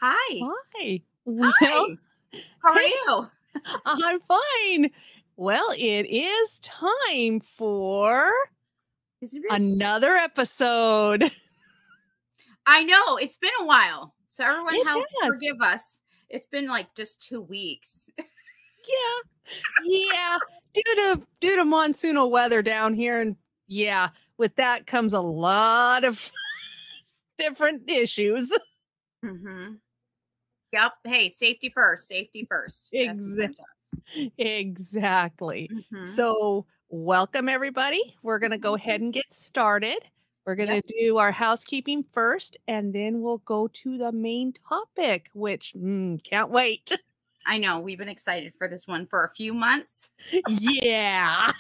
Hi. Hi. Well, Hi. How are hey, you? I'm fine. Well, it is time for Is it this? another episode. I know it's been a while, so everyone It help has. forgive us. It's been like just 2 weeks. Yeah. Yeah. Due to monsoonal weather down here, and yeah, with that comes a lot of different issues. hmm Yep. Hey, safety first. Safety first. That's Exa- important to us. exactly. hmm So, welcome everybody. We're going to go ahead and get started. We're going Yep. to do our housekeeping first, and then we'll go to the main topic, which can't wait. I know we've been excited for this one for a few months. Yeah.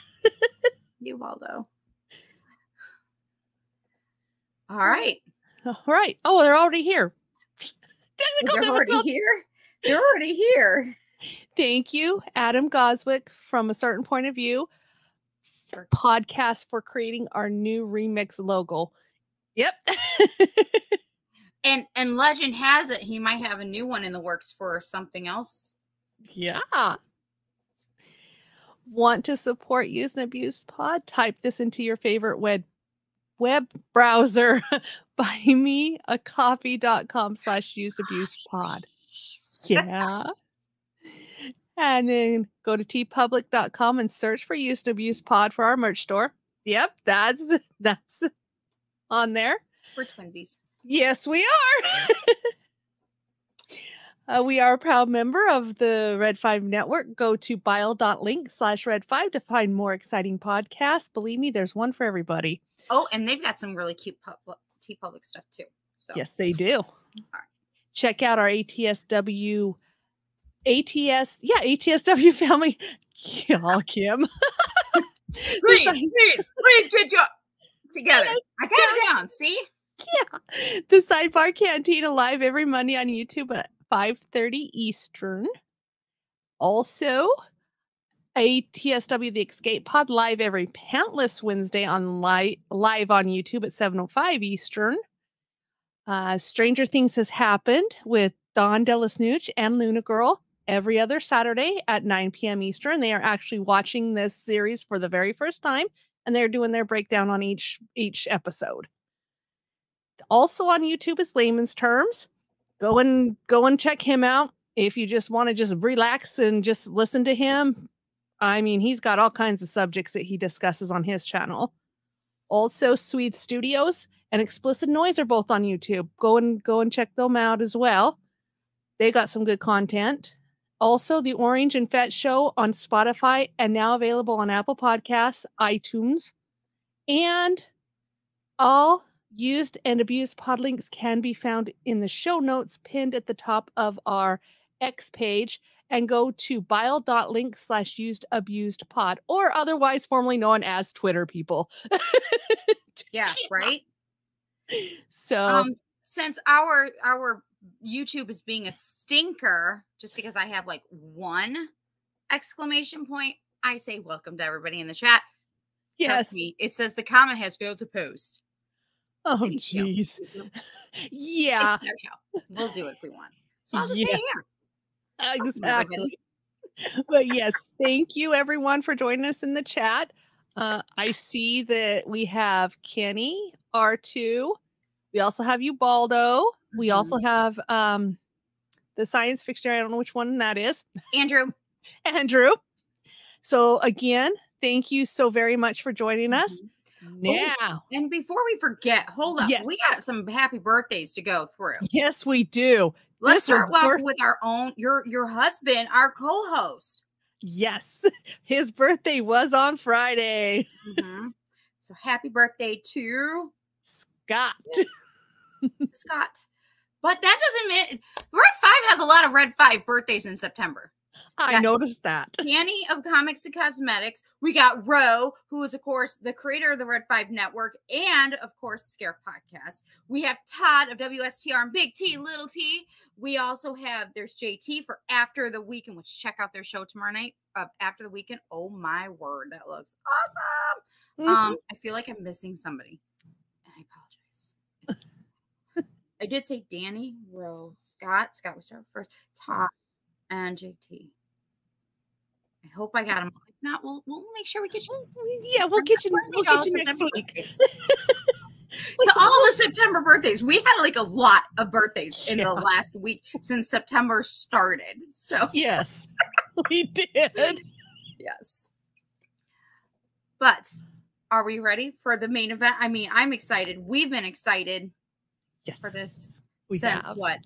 You, Waldo. All right. All right. Oh, they're already here. Technical They're already difficulty. here. They're already here. Thank you, Adam Goswick from A Certain Point of View podcast for creating our new remix logo. Yep. And legend has it he might have a new one in the works for something else. Yeah. Want to support Use and Abuse Pod? Type this into your favorite web browser. buymeacoffee.com/useabusepod. Yeah. And then go to tpublic.com and search for Use and Abuse Pod for our merch store. Yep, that's on there. We're twinsies. Yes, we are. We are a proud member of the Red 5 Network. Go to bile.link/Red5 to find more exciting podcasts. Believe me, there's one for everybody. Oh, and they've got some really cute T-Public stuff too. So Yes, they do. right. Check out our ATSW family. Y'all, Kim. Please get your together. I got it down. See? Yeah. The Sidebar Cantina live every Monday on YouTube at 5:30 Eastern. Also, ATSW The Escape Pod live every Pantless Wednesday on live on YouTube at 7:05 Eastern. Stranger Things has happened with Dawn Delasnooch and Luna Girl every other Saturday at 9 p.m. Eastern. They are actually watching this series for the very first time, and they're doing their breakdown on each episode. Also on YouTube is Layman's Terms. Go and check him out if you just want to just relax and just listen to him. I mean, he's got all kinds of subjects that he discusses on his channel. Also, Swede Studios and Explicit Noise are both on YouTube. Go and check them out as well. They got some good content. Also, the Orange and Fat Show on Spotify and now available on Apple Podcasts, iTunes, and all used and abused pod links can be found in the show notes pinned at the top of our X page, and go to bile.link/used-abused-pod, or otherwise formerly known as Twitter, people. Yeah, right. So Since our YouTube is being a stinker, just because I have like one exclamation point, I say welcome to everybody in the chat. Trust yes. me, it says the comment has failed to post. Oh, Thank you. jeez. Yeah. It's their show. We'll do it if we want. So I'll just say Yeah, here. Welcome, exactly. everybody. But yes, thank you everyone for joining us in the chat. I see that we have Kenny, R2. We also have you, Baldo. We also have the science fiction. I don't know which one that is. Andrew. Andrew. So again, thank you so very much for joining us. Now, Oh, and before we forget, hold up. yes, We got some happy birthdays to go through. yes, we do. Let's start off with our own your husband, our co-host. Yes, his birthday was on Friday. So happy birthday to Scott. Scott. But that doesn't mean Red 5 has a lot of Red 5 birthdays in September. I noticed that. Annie of Comics and Cosmetics. We got Ro, who is, of course, the creator of the Red 5 Network and, of course, Scare Podcast. We have Todd of WSTR and Big T, Little T. We also have, there's JT for After the Weekend, which check out their show tomorrow night of After the Weekend. Oh, my word. That looks awesome. I feel like I'm missing somebody. And I apologize. I did say Danny, Rose, Scott. Scott was our first. Todd and JT. I hope I got them. If not, we'll make sure we get you. Yeah, we'll get you next week. To all the September birthdays. We had like a lot of birthdays in the last week since September started. So yes, we did. Yes. But are we ready for the main event? I mean, I'm excited. We've been excited for this since what?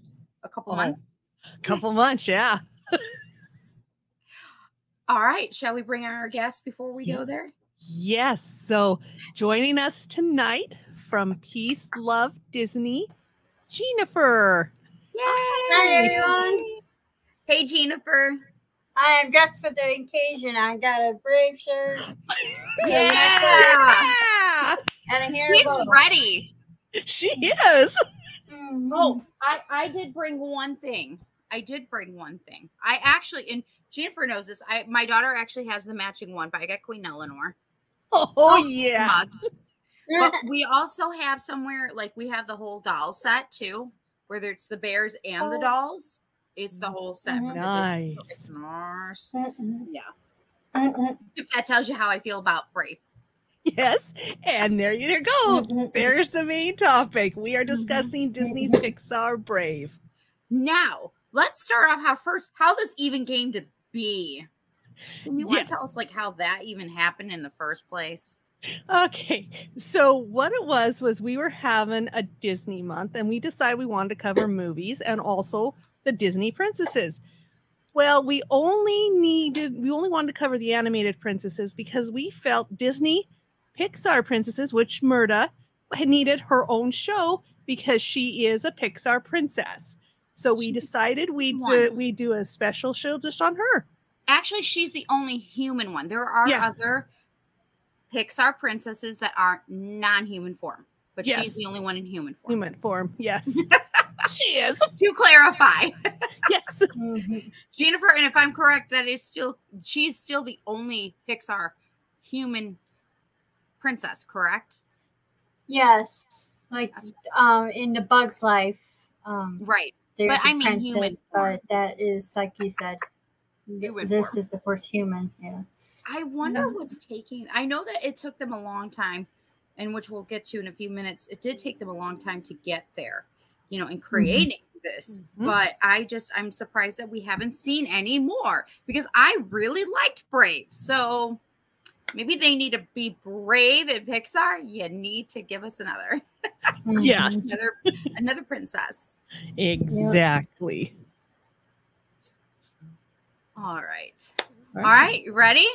A couple months? A couple months, yeah. All right. Shall we bring on our guests before we go there? Yes. So joining us tonight from Peace Love Disney, Jeannifer. Yay! Hi, everyone. Hey, Jeannifer. I am dressed for the occasion. I got a Brave shirt. Yeah! And a hair She's bow. ready. She is. Oh, I did bring one thing. I actually, and Jeannifer knows this. My daughter actually has the matching one, but I got Queen Eleanor. Oh yeah. Mug. But we also have somewhere, like we have the whole doll set too, whether it's the bears and the dolls. It's the whole set. Nice. Yeah. If that tells you how I feel about Brave. Yes. And there you go. There's the main topic. We are discussing Disney's Pixar Brave. Now, let's start off how this even came to be. Can you want to tell us like how that even happened in the first place? Okay, so what it was we were having a Disney month and we decided we wanted to cover movies and also the Disney princesses. Well, we only wanted to cover the animated princesses because we felt Disney Pixar princesses, which Murda had needed her own show because she is a Pixar princess. So we decided we'd do a special show just on her. Actually, she's the only human one. There are other Pixar princesses that are non-human form, but she's the only one in human form. Human form, yes. She is. To clarify. Yes. Jeannifer, and if I'm correct, she's still the only Pixar human princess, correct? Yes. Like in the Bug's Life. Right. There's but a I mean princess, human form. But that is, like you said, this is the first human. Yeah. I wonder what's taking. I know that it took them a long time, and which we'll get to in a few minutes. It did take them a long time to get there, in creating this. But I'm surprised that we haven't seen any more because I really liked Brave. So maybe they need to be brave at Pixar. You need to give us another. Yes. another princess. Exactly. All right. All right. You ready?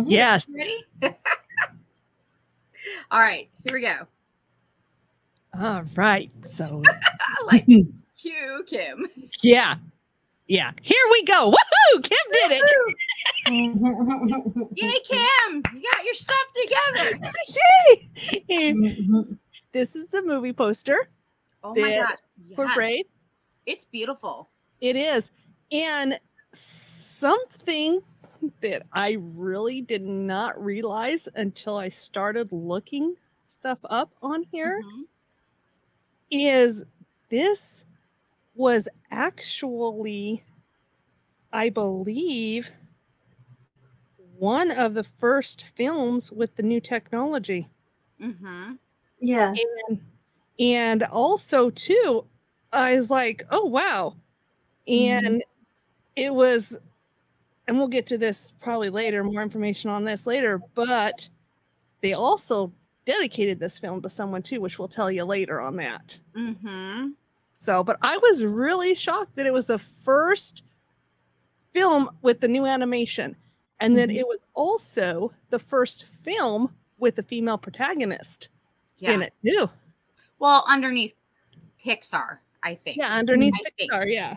Yes. Ready? All right. Here we go. All right. So like cue Kim. Yeah. Yeah. Here we go. Woohoo! Kim did it. Yay, Kim. You got your stuff together. Yay. This is the movie poster. Oh my God. Yes. For Brave. It's beautiful. It is. And something that I really did not realize until I started looking stuff up on here is this was actually, I believe, one of the first films with the new technology. Yeah. And also, too, I was like, oh, wow. And it was, and we'll get to this probably later, more information on this later, but they also dedicated this film to someone, too, which we'll tell you later on that. So, but I was really shocked that it was the first film with the new animation, and that it was also the first film with a female protagonist in it, too. Well, underneath Pixar, I think. Yeah, underneath Pixar, yeah.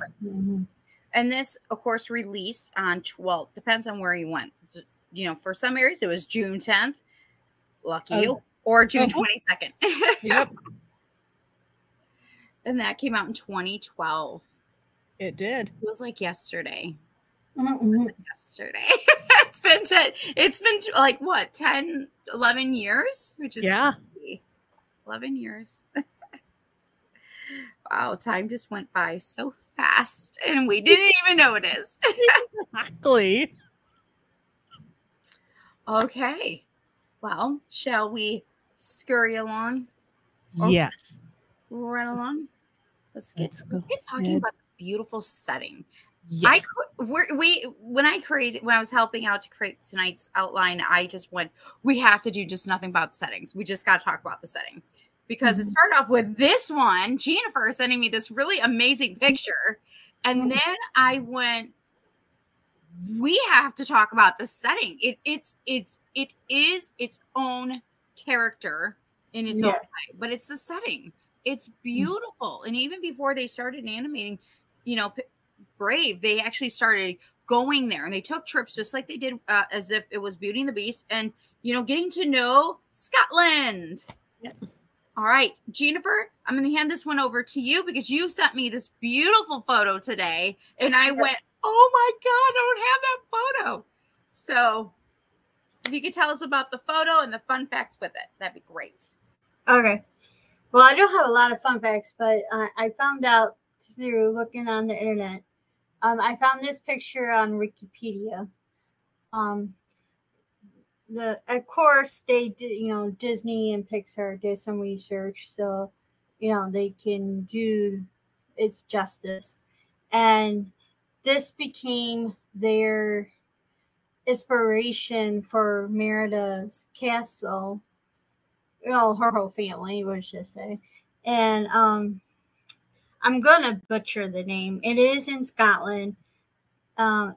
And this, of course, released on, well, depends on where you went. For some areas, it was June 10th. Lucky you. Or June 22nd. Yep. And that came out in 2012. It did. It was like yesterday. Yesterday. It's been like what, 10, 11 years? Which is crazy. 11 years. Wow, time just went by so fast and we didn't even notice. Exactly. Okay. Well, shall we scurry along? Yes. Run along? Let's get talking about the beautiful setting. Yes. When I was helping out to create tonight's outline, I just went, we have to do just nothing about settings. We just got to talk about the setting. Because it started off with this one, Jeannifer sending me this really amazing picture. And then I went, we have to talk about the setting. It is its own character in its own way, but it's the setting. It's beautiful. And even before they started animating, Brave, they actually started going there and they took trips just like they did as if it was Beauty and the Beast and, getting to know Scotland. Yep. All right, Jeannifer, I'm going to hand this one over to you because you sent me this beautiful photo today. And I went, oh my God, I don't have that photo. So if you could tell us about the photo and the fun facts with it, that'd be great. Okay. Well, I don't have a lot of fun facts, but I found out through looking on the internet. I found this picture on Wikipedia. Of course, they did, Disney and Pixar did some research, so, they can do its justice. And this became their inspiration for Merida's castle. Her whole family, would just say. And I'm going to butcher the name. It is in Scotland. Elleany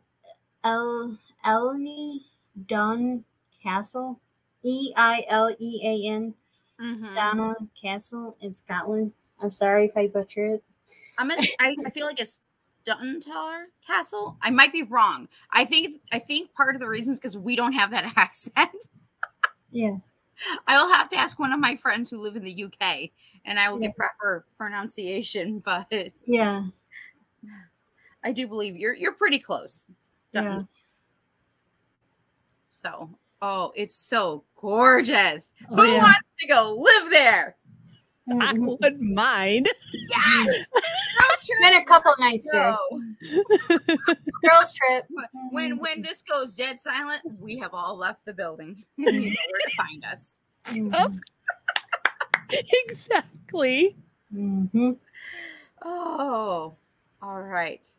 Dun Castle, Eilean Donna Castle in Scotland. I'm sorry if I butcher it. I feel like it's Duntar Castle. I might be wrong. I think part of the reason is because we don't have that accent. Yeah. I will have to ask one of my friends who live in the UK, and I will get proper pronunciation. But yeah, I do believe you're pretty close. Yeah. So, it's so gorgeous. Who wants to go live there? I wouldn't mind. Yes. Girls trip. Been a couple nights there. Girls trip. When this goes dead silent, we have all left the building. You know where to find us. Exactly. Oh, all right.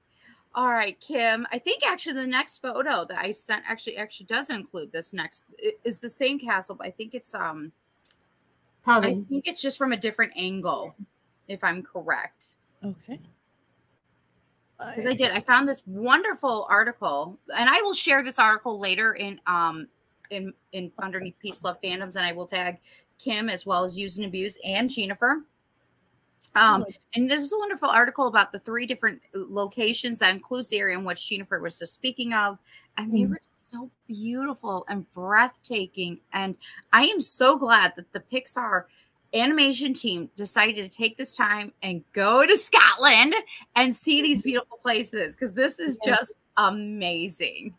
All right, Kim. I think actually the next photo that I sent actually does include this next. It is the same castle, but I think it's I think it's just from a different angle, if I'm correct. Okay. Because I found this wonderful article, and I will share this article later in underneath Peace Love Fandoms, and I will tag Kim as well as Use and Abuse and Jeannifer. And there was a wonderful article about the 3 different locations that includes the area in which Jeannifer was just speaking of, and they were so beautiful and breathtaking. And I am so glad that the Pixar animation team decided to take this time and go to Scotland and see these beautiful places, because this is just amazing.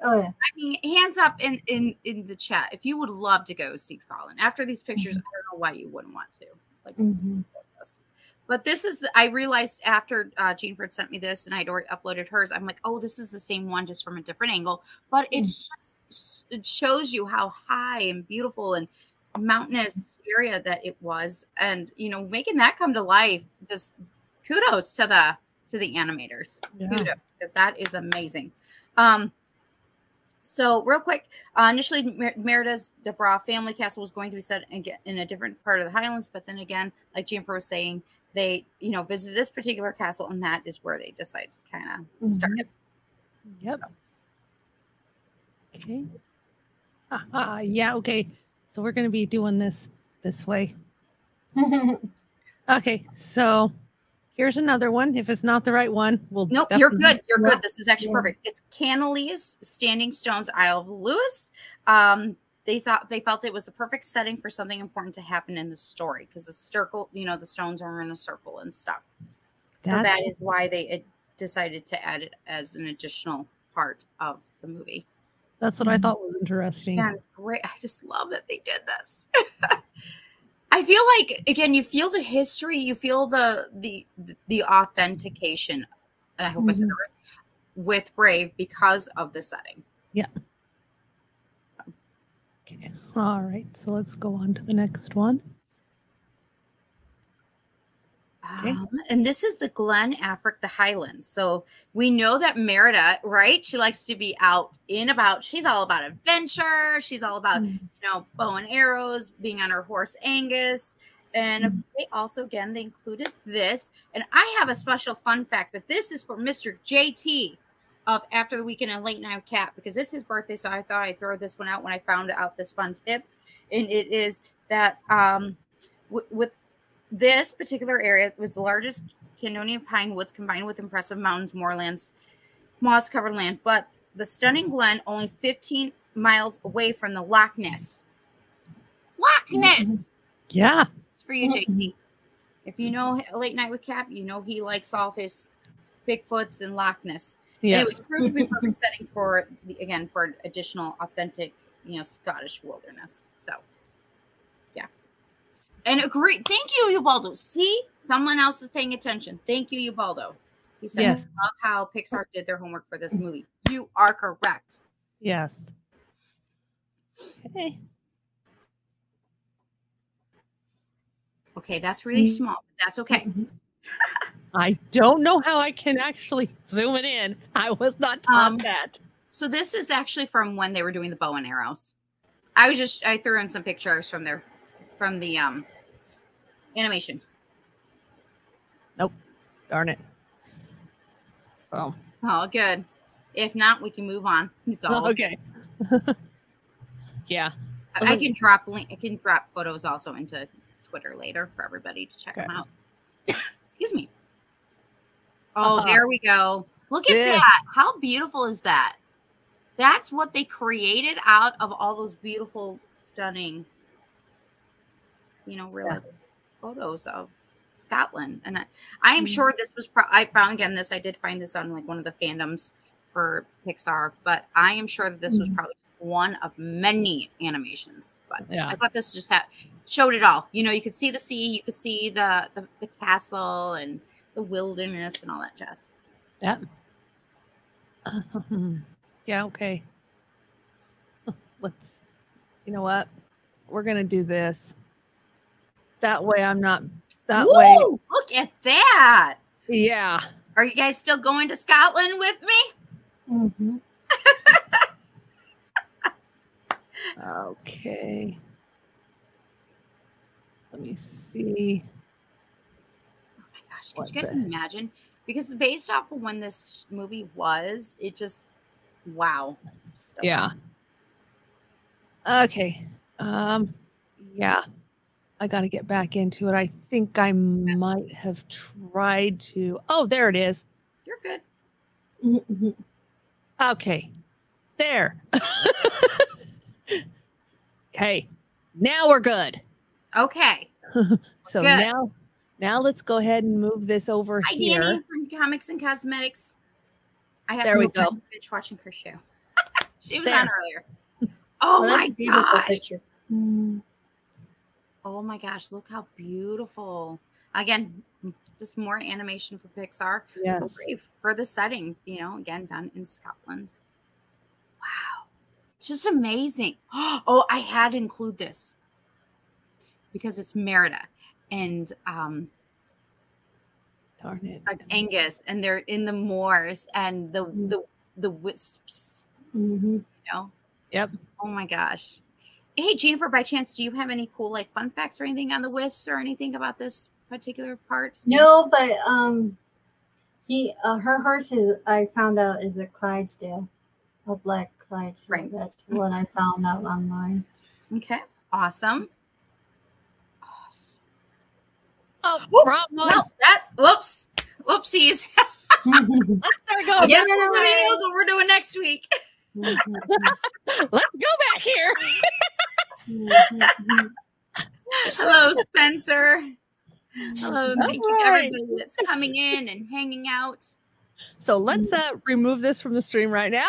Oh yeah. I mean, hands up in the chat if you would love to go see Scotland. After these pictures, I don't know why you wouldn't want to. Like, but this is I realized after Jeannifer sent me this and I'd already uploaded hers. I'm like, oh, this is the same one, just from a different angle. But it's just, it shows you how high and beautiful and mountainous area that it was, and making that come to life. Just kudos to the animators. Kudos, because that is amazing. So real quick, initially Merida's Debra family castle was going to be set in a different part of the Highlands, but then again, like Jeannifer was saying, they visited this particular castle, and that is where they decided to kind of start it. Yep. So. Okay. Yeah. Okay. So we're going to be doing this way. Okay. So here's another one. If it's not the right one, we'll. Nope, you're good. You're good. This is actually perfect. It's Canaleas Standing Stones, Isle of Lewis. They felt it was the perfect setting for something important to happen in the story, because the circle, the stones are in a circle and stuff. So that is why they decided to add it as an additional part of the movie. That's what I thought was interesting. Yeah, great. I just love that they did this. I feel like, again, you feel the history, you feel the authentication. And I hope I said that right, with Brave because of the setting. Yeah. Okay. All right. So let's go on to the next one. Okay. And this is the Glen Affric, the Highlands. So we know that Merida, right? She likes to be out and about. She's all about adventure. She's all about, bow and arrows, being on her horse Angus. And they also, again, they included this. And I have a special fun fact, but this is for Mr. JT of After the Weekend and Late Night with Cat, because it's his birthday. So I thought I'd throw this one out when I found out this fun tip. And it is that with this particular area was the largest Caledonian pine woods combined with impressive mountains, moorlands, moss-covered land, but the stunning glen only 15 miles away from the Loch Ness. Loch Ness! Yeah. It's for you, JT. If you know Late Night with Cap, you know he likes all of his Bigfoots and Loch Ness. Yes. And it was proved to be a perfect setting for, again, for additional authentic, Scottish wilderness. So. And agree. Thank you, Ubaldo. See, someone else is paying attention. Thank you, Ubaldo. He said, Yes. I love how Pixar did their homework for this movie. You are correct. Yes. Okay. Okay, that's really small, but that's okay. I don't know how I can actually zoom it in. I was not taught that. So this is actually from when they were doing the bow and arrows. I threw in some pictures from the animation. Nope. Darn it. So It's all good. If not, we can move on. It's all okay. Yeah. I can drop link. I can drop photos also into Twitter later for everybody to check them out. Excuse me. Oh, there we go. Look at that. How beautiful is that? That's what they created out of all those beautiful, stunning, real photos of Scotland. And I am sure this was, I did find this on like one of the fandoms for Pixar, but I am sure that this was probably one of many animations. But I thought this just showed it all. You could see the sea, you could see the castle and the wilderness and all that jazz. Yeah. Yeah, okay. Let's, you know what? We're going to do this. That way I'm not, way. Look at that. Yeah. Are you guys still going to Scotland with me? Mm-hmm. Okay. Let me see. Oh my gosh. Could you guys imagine? Because based off of when this movie was, it just, wow. Yeah. Okay. Yeah. I got to get back into it. I think I might have tried to. Oh, there it is. You're good. Mm-hmm. Okay. There. Okay. Now we're good. Okay. So good. now let's go ahead and move this over here. Danny from Comics and Cosmetics. I have there to we go. finish watching her show. She was there. on earlier. Oh my gosh. Picture. Oh my gosh, look how beautiful. Again, just more animation for Pixar. Yes. For the setting, again, done in Scotland. Wow. It's just amazing. Oh, I had to include this because it's Merida and darn it. Angus, and they're in the moors and the wisps. Yep. Oh my gosh. Hey, Jeannifer, by chance, do you have any cool fun facts or anything on the wisps or anything about this particular part? No, but her horse I found out is a Clydesdale, a black Clydesdale. Right. That's what I found out online. Okay, awesome. Oh, no, that's whoopsies. Let's start going. Yes, nobody knows what we're doing next week. Let's go back here. Hello, Spencer. Hello, thank you to everybody that's coming in and hanging out. So let's remove this from the stream right now.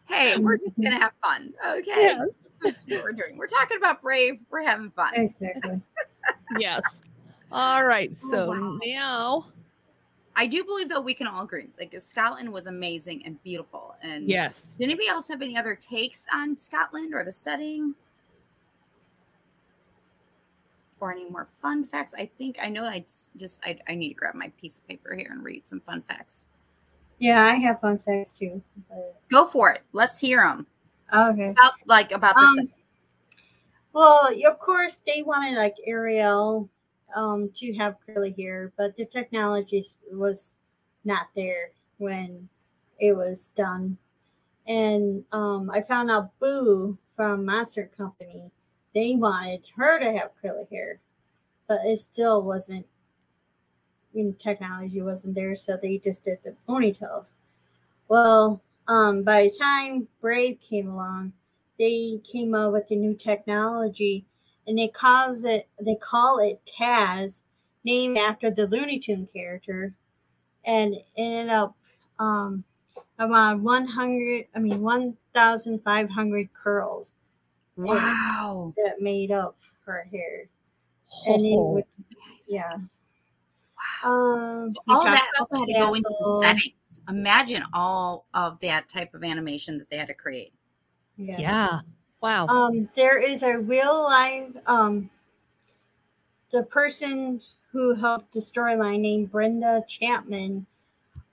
Hey, we're just gonna have fun, okay? Yes. This is what we're doing. We're talking about Brave. We're having fun. Exactly. Yes. All right. So wow. now, I do believe, though, we can all agree. Like, Scotland was amazing and beautiful. And yes. did anybody else have any other takes on Scotland or the setting? Or any more fun facts? I know I need to grab my piece of paper here and read some fun facts. Yeah, I have fun facts too. But... Go for it. Let's hear them. Okay. About this. Well, of course, they wanted like Ariel to have curly hair, but the technology was not there when it was done. And I found out Boo from Monster Company, they wanted her to have curly hair, but it still wasn't, technology wasn't there, so they just did the ponytails. Well, by the time Brave came along, they came up with a new technology, and they call it Taz, named after the Looney Tune character, and it ended up around 1,500 curls. Wow. That made up her hair. Oh. And it would, yeah. Wow. So all that also had to go into the settings. Imagine all of that type of animation that they had to create. Yeah. Wow. There is a real life, the person who helped the storyline named Brenda Chapman,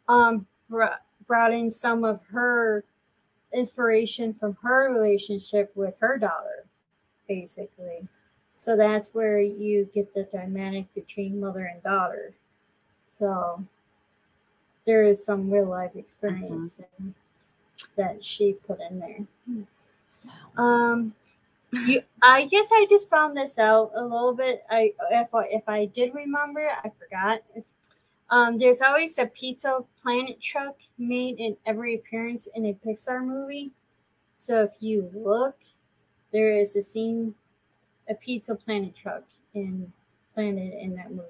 brought in some of her inspiration from her relationship with her daughter, basically. So that's where you get the dynamic between mother and daughter. So there is some real life experience that she put in there. I guess I just found this out a little bit. If I did remember, I forgot. There's always a Pizza Planet truck made in every appearance in a Pixar movie. So if you look, there is a Pizza Planet truck planted in that movie.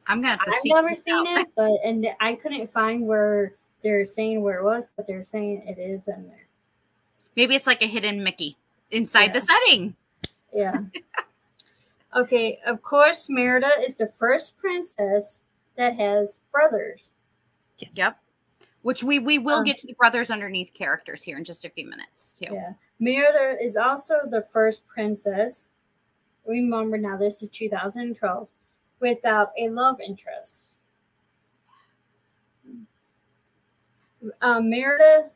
I'm gonna have to see. I've never seen it, but I couldn't find where they're saying where it was, but they're saying it is in there. Maybe it's like a hidden Mickey inside the setting. Yeah. Okay. Of course, Merida is the first princess that has brothers. Yep. Which we will get to the brothers underneath characters here in just a few minutes too. Yeah. Merida is also the first princess. Remember now, this is 2012, without a love interest. Merida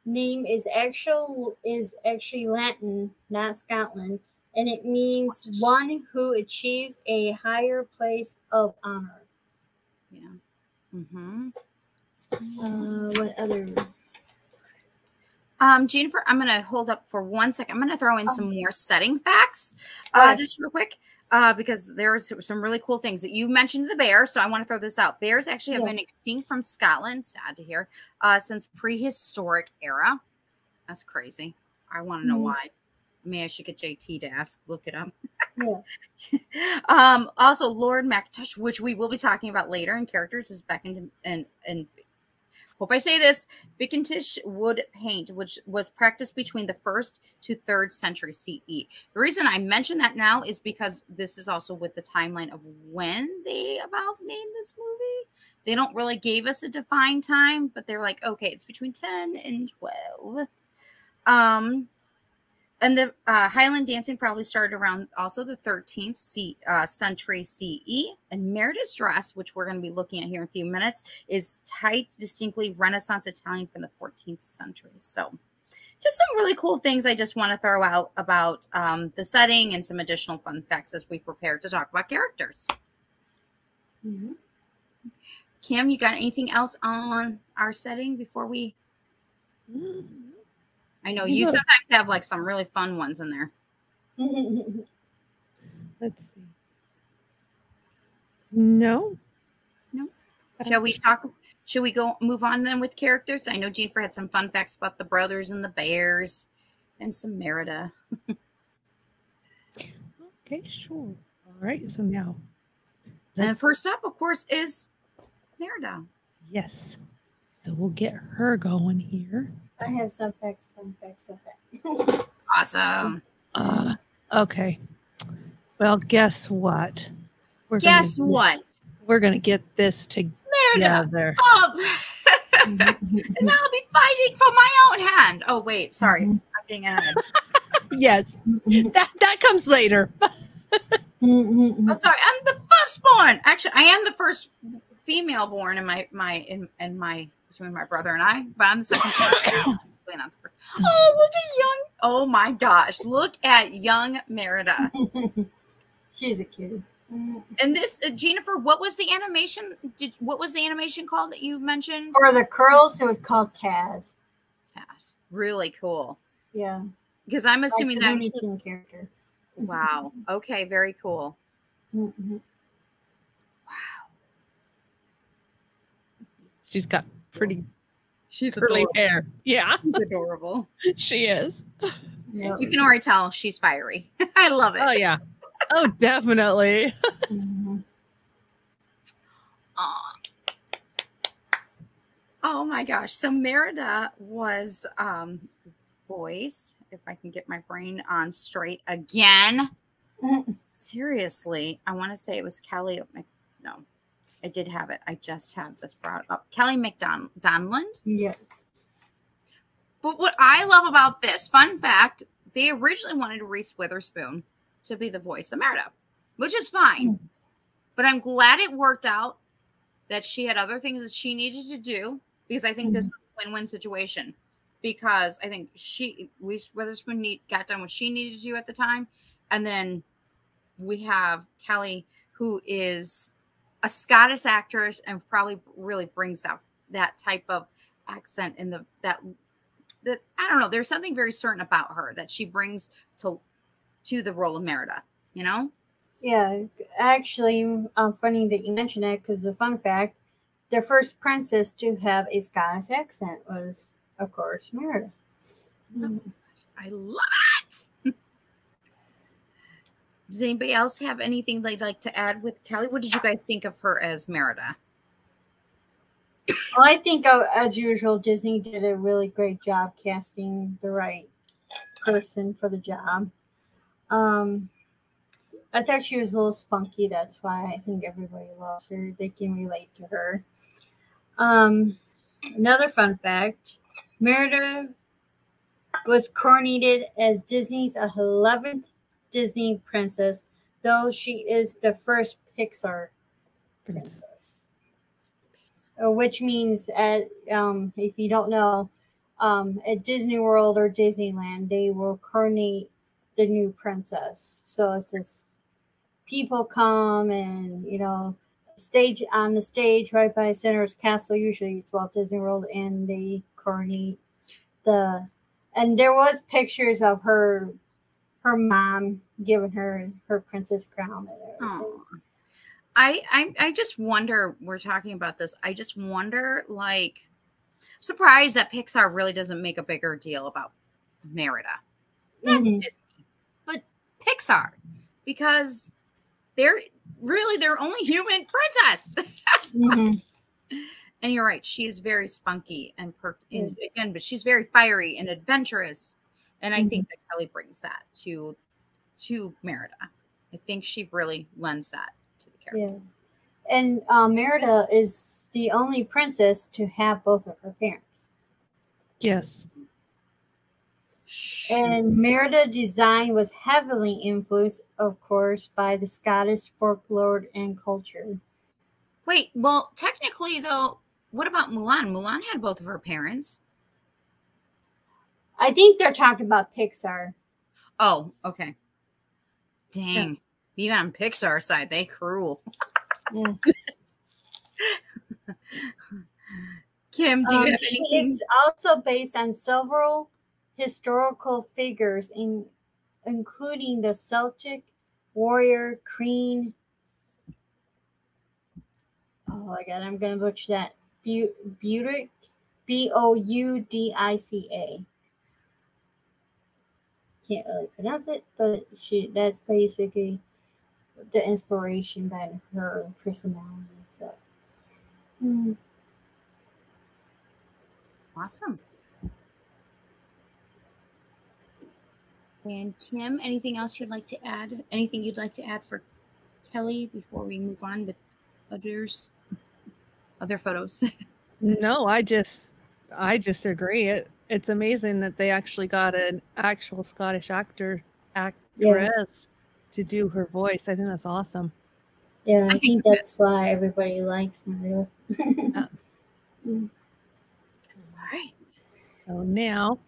name is actually Latin, not Scotland, and it means Scottish. One who achieves a higher place of honor. Yeah. Mm-hmm. What other? Jeannifer, I'm going to hold up for 1 second. I'm going to throw in some more setting facts, just real quick, because there's some really cool things that you mentioned. The bear, so I want to throw this out. Bears actually have been extinct from Scotland. Sad to hear. Since prehistoric era. That's crazy. I want to know why. Maybe I should get JT to look it up. Yeah. Also, Lord MacIntosh, which we will be talking about later in characters, is back in and hope I say this, Bickintish wood paint, which was practiced between the 1st to 3rd century CE. The reason I mention that now is because this is also with the timeline of when they about made this movie. They don't really give us a defined time, but they're like, okay, it's between 10 and 12. And the Highland dancing probably started around also the 13th century CE. And Merida's dress, which we're going to be looking at here in a few minutes, is tight, distinctly Renaissance Italian from the 14th century. So just some really cool things I just want to throw out about the setting and some additional fun facts as we prepare to talk about characters. Mm-hmm. Kim, you got anything else on our setting before we... I know you sometimes have like some really fun ones in there. Let's see. No. Shall we move on then with characters? I know Jeannifer had some fun facts about the brothers and the bears and some Merida. Okay, sure. All right. So now. And first up, of course, is Merida. Yes. So we'll get her going here. I have some fun facts about that. Awesome. Okay. Well, guess what? We're gonna get this together. Oh. And I'll be fighting for my own hand. Oh, wait. Sorry. I'm getting ahead. Yes. That comes later. Oh, sorry. I'm the firstborn. Actually, I am the first female born in my between my brother and I, but I'm the second child. Oh, look at young. Oh my gosh. Look at young Merida. She's a cutie. And this, Jeannifer, what was the animation? What was the animation called that you mentioned? For the curls, it was called Taz. Taz. Really cool. Yeah. Because I'm assuming that Looney Tunes character. Wow. Okay. Very cool. Mm-hmm. Wow. She's got pretty She's curly adorable. hair. Yeah. She's adorable. She is. Yep. You can already tell she's fiery. I love it. Oh, yeah. Oh, definitely. Mm-hmm. Oh my gosh. So Merida was voiced, if I can get my brain on straight again. Seriously, I want to say it was Kelly. No, I did have it. I just had this brought up. Kelly McDonald. Yeah. But what I love about this, fun fact, they originally wanted Reese Witherspoon to be the voice of Merida, which is fine. But I'm glad it worked out that she had other things that she needed to do, because I think this was a win-win situation. Because I think Reese Witherspoon got done what she needed to do at the time. And then we have Kelly, who is a Scottish actress and probably really brings out that type of accent in that I don't know. There's something very certain about her that she brings to the role of Merida, you know? Yeah, actually, funny that you mentioned that, because the fun fact, the first princess to have a Scottish accent was, of course, Merida. I love it. Does anybody else have anything they'd like to add with Kelly? What did you guys think of her as Merida? Well, I think, as usual, Disney did a really great job casting the right person for the job. I thought she was a little spunky. That's why I think everybody loves her. They can relate to her. Another fun fact, Merida was coronated as Disney's 11th Disney princess, though she is the first Pixar princess. Which means, if you don't know, at Disney World or Disneyland, they will coronate the new princess. So it's just people come and, stage on the stage right by Cinderella's castle. Usually it's Walt Disney World, and they coronate and there was pictures of her mom giving her princess crown and everything. I just wonder, we're talking about this, I just wonder, I'm surprised that Pixar really doesn't make a bigger deal about Merida. Not Disney, but Pixar, because they're really their only human princess. And you're right, she is very spunky and again, but she's very fiery and adventurous. And I think that Kelly brings that to Merida. I think she really lends that to the character. Yeah. And Merida is the only princess to have both of her parents. Yes. And Merida design was heavily influenced, of course, by the Scottish folklore and culture. Wait, well, technically, though, what about Mulan? Mulan had both of her parents. I think they're talking about Pixar. Oh, okay. Dang. Yeah. Even on Pixar side, they cruel. Yeah. Kim, do you have anything? It's also based on several historical figures, including the Celtic warrior Queen. Oh my God, I'm gonna butcher that. Boudica, Boudica. Can't really pronounce it, but that's basically the inspiration behind her personality. So. Awesome. And Kim, anything else you'd like to add? Anything you'd like to add for Kelly before we move on with other photos? No, I just agree. It's amazing that they actually got an actual Scottish actress to do her voice. I think that's awesome. Yeah, I think that's why everybody likes Mario. Yeah. All right. So now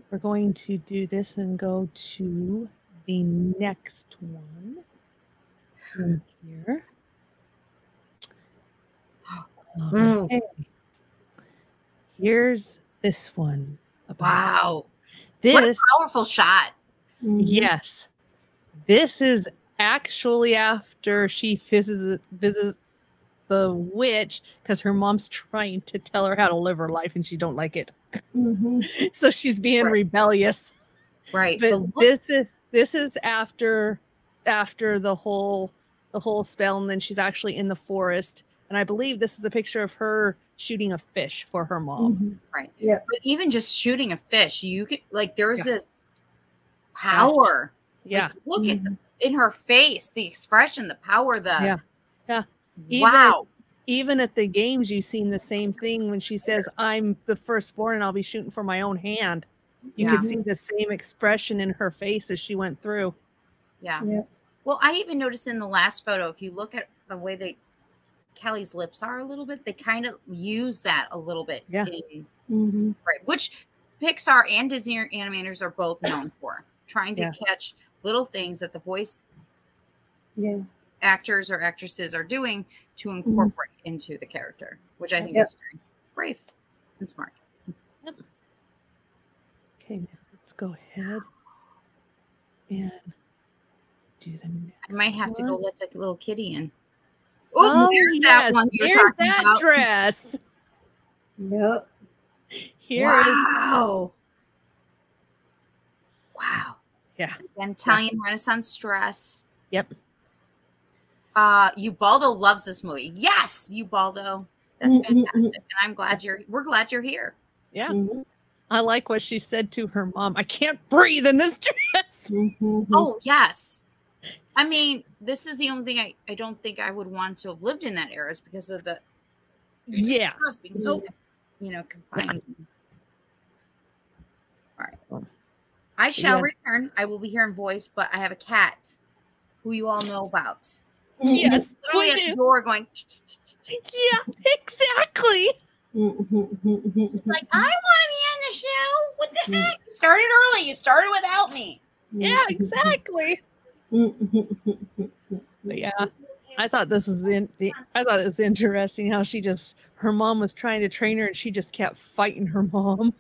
we're going to do this and go to the next one here. Okay. Here's this one. Wow. This, what a powerful shot. Yes. This is actually after she visits the witch because her mom's trying to tell her how to live her life and she don't like it. So she's being rebellious. Right. But this is after the whole spell, and then she's actually in the forest. And I believe this is a picture of her shooting a fish for her mom. Right. Yeah. But even just shooting a fish, you could there's this power. Yeah. Like, look at in her face, the expression, the power, yeah. Even at the games, you've seen the same thing when she says, "I'm the firstborn, and I'll be shooting for my own hand." You could see the same expression in her face as she went through. Yeah. Well, I even noticed in the last photo, if you look at the way Kelly's lips are a little bit, they kind of use that a little bit. Yeah. Right. Which Pixar and Disney animators are both known for, trying to catch little things that the voice actors or actresses are doing to incorporate into the character, which I think is very brave and smart. Yep. Okay, now let's go ahead and do the next I might have to go let a little kitty in. Oh, there's that one you're talking about. Dress. Yep. Wow. Yeah. Again, Italian Renaissance dress. Yep. Ubaldo loves this movie. Yes, Ubaldo. That's fantastic. And I'm glad we're glad you're here. Yeah. I like what she said to her mom. I can't breathe in this dress. Oh, yes. I mean, this is the only thing I don't think I would want to have lived in that era is because of the being so confined. All right. I shall return. I will be here in voice, but I have a cat who you all know about. Yes, literally at the door going. Yeah, exactly. She's like, I want to be on the show. What the heck? You started early. You started without me. Yeah, exactly. But yeah, I thought this was I thought it was interesting how her mom was trying to train her and she just kept fighting her mom.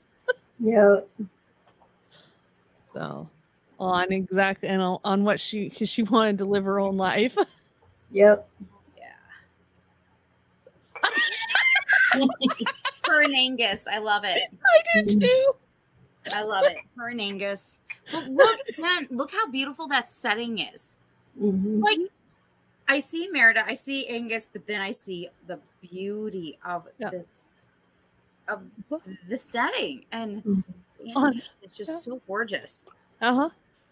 Yeah. So on what because she wanted to live her own life. Yep. Yeah. Her and Angus. I love it. I do too. I love it. Her and Angus. Look how beautiful that setting is. Like, I see Merida, I see Angus, but then I see the beauty of the setting, and it's just so gorgeous.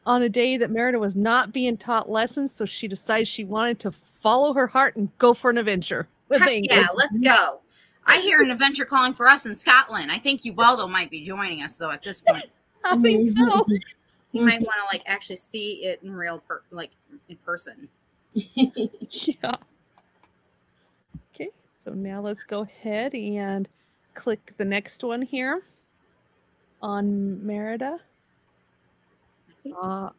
On a day that Merida was not being taught lessons, so she decided she wanted to follow her heart and go for an adventure with Angus. Yeah, let's go. I hear an adventure calling for us in Scotland. I think Ubaldo might be joining us though at this point. I think so. You might want to actually see it in in person. Yeah. Okay, so now let's go ahead and click the next one here on Merida.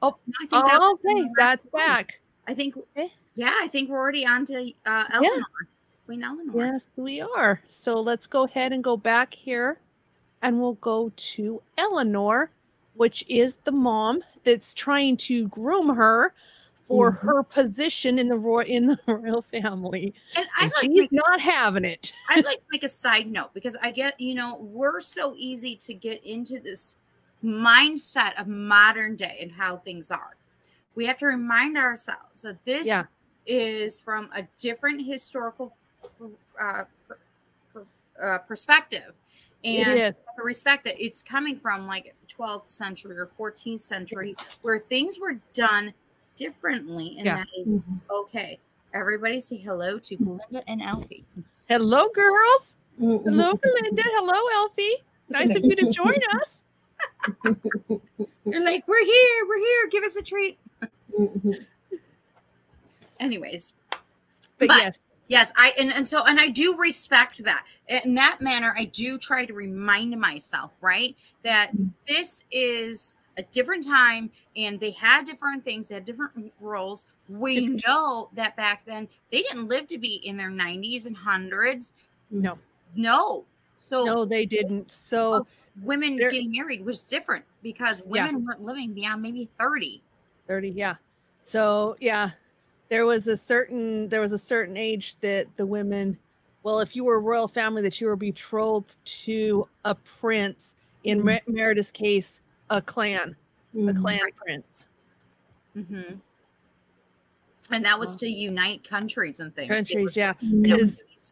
Okay, that's back. I think. Yeah, I think we're already on to Eleanor. Queen Eleanor. Yes, we are. So let's go ahead and go back here, and we'll go to Eleanor, which is the mom that's trying to groom her for her position in the royal family. And she's not having it. I'd like to make a side note because I get, we're so easy to get into this mindset of modern day and how things are. We have to remind ourselves that this is from a different historical perspective. And the respect that it's coming from like 12th century or 14th century where things were done differently. And that is okay. Everybody say hello to Glinda and Alfie. Hello, girls. Hello, Glinda. Hello, Alfie. Nice of you to join us. You're like, we're here. Give us a treat. Anyways. But yes, I do respect that. In that manner, I do try to remind myself, right, that this is a different time and they had different things, they had different roles. We know that back then they didn't live to be in their 90s and hundreds. No. So no, they didn't. So women getting married was different because women weren't living beyond maybe 30. 30, yeah. So there was a certain age that the women, well, if you were a royal family, that you were betrothed to a prince. In Merida's case, a clan prince. And that was to unite countries and things.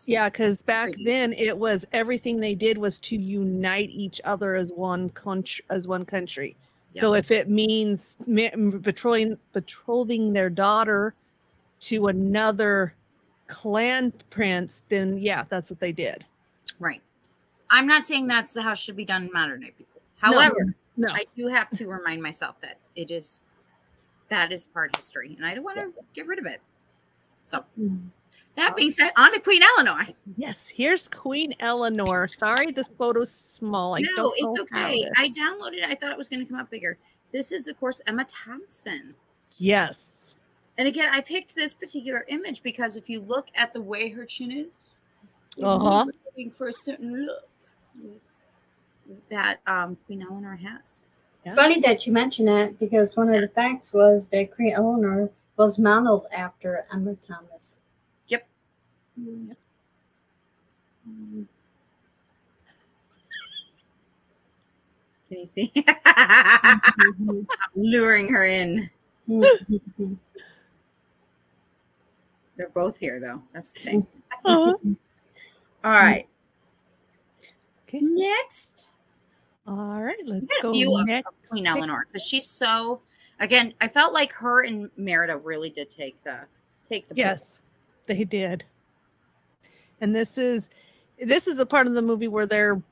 Because back then it was everything they did was to unite each other as one country. So if it means betrothing their daughter to another clan prince, then that's what they did. Right. I'm not saying that's how it should be done in modern day people. However, I do have to remind myself that that is part of history, and I don't want to get rid of it. So that being said, on to Queen Eleanor. Yes, here's Queen Eleanor. Sorry, this photo's small. No, it's okay. I downloaded it. I thought it was going to come up bigger. This is, of course, Emma Thompson. Yes. And again, I picked this particular image because if you look at the way her chin is, looking for a certain look that Queen Eleanor has. It's funny that you mentioned that because one of the facts was that Queen Eleanor was modeled after Emma Thomas. Yep. Can you see? Luring her in. They're both here, though. That's the thing. All right. Okay. Next. All right. Let's go next. Queen Eleanor, because she's so. Again, I felt like her and Merida really did take the. Yes, they did. And this is a part of the movie where they're.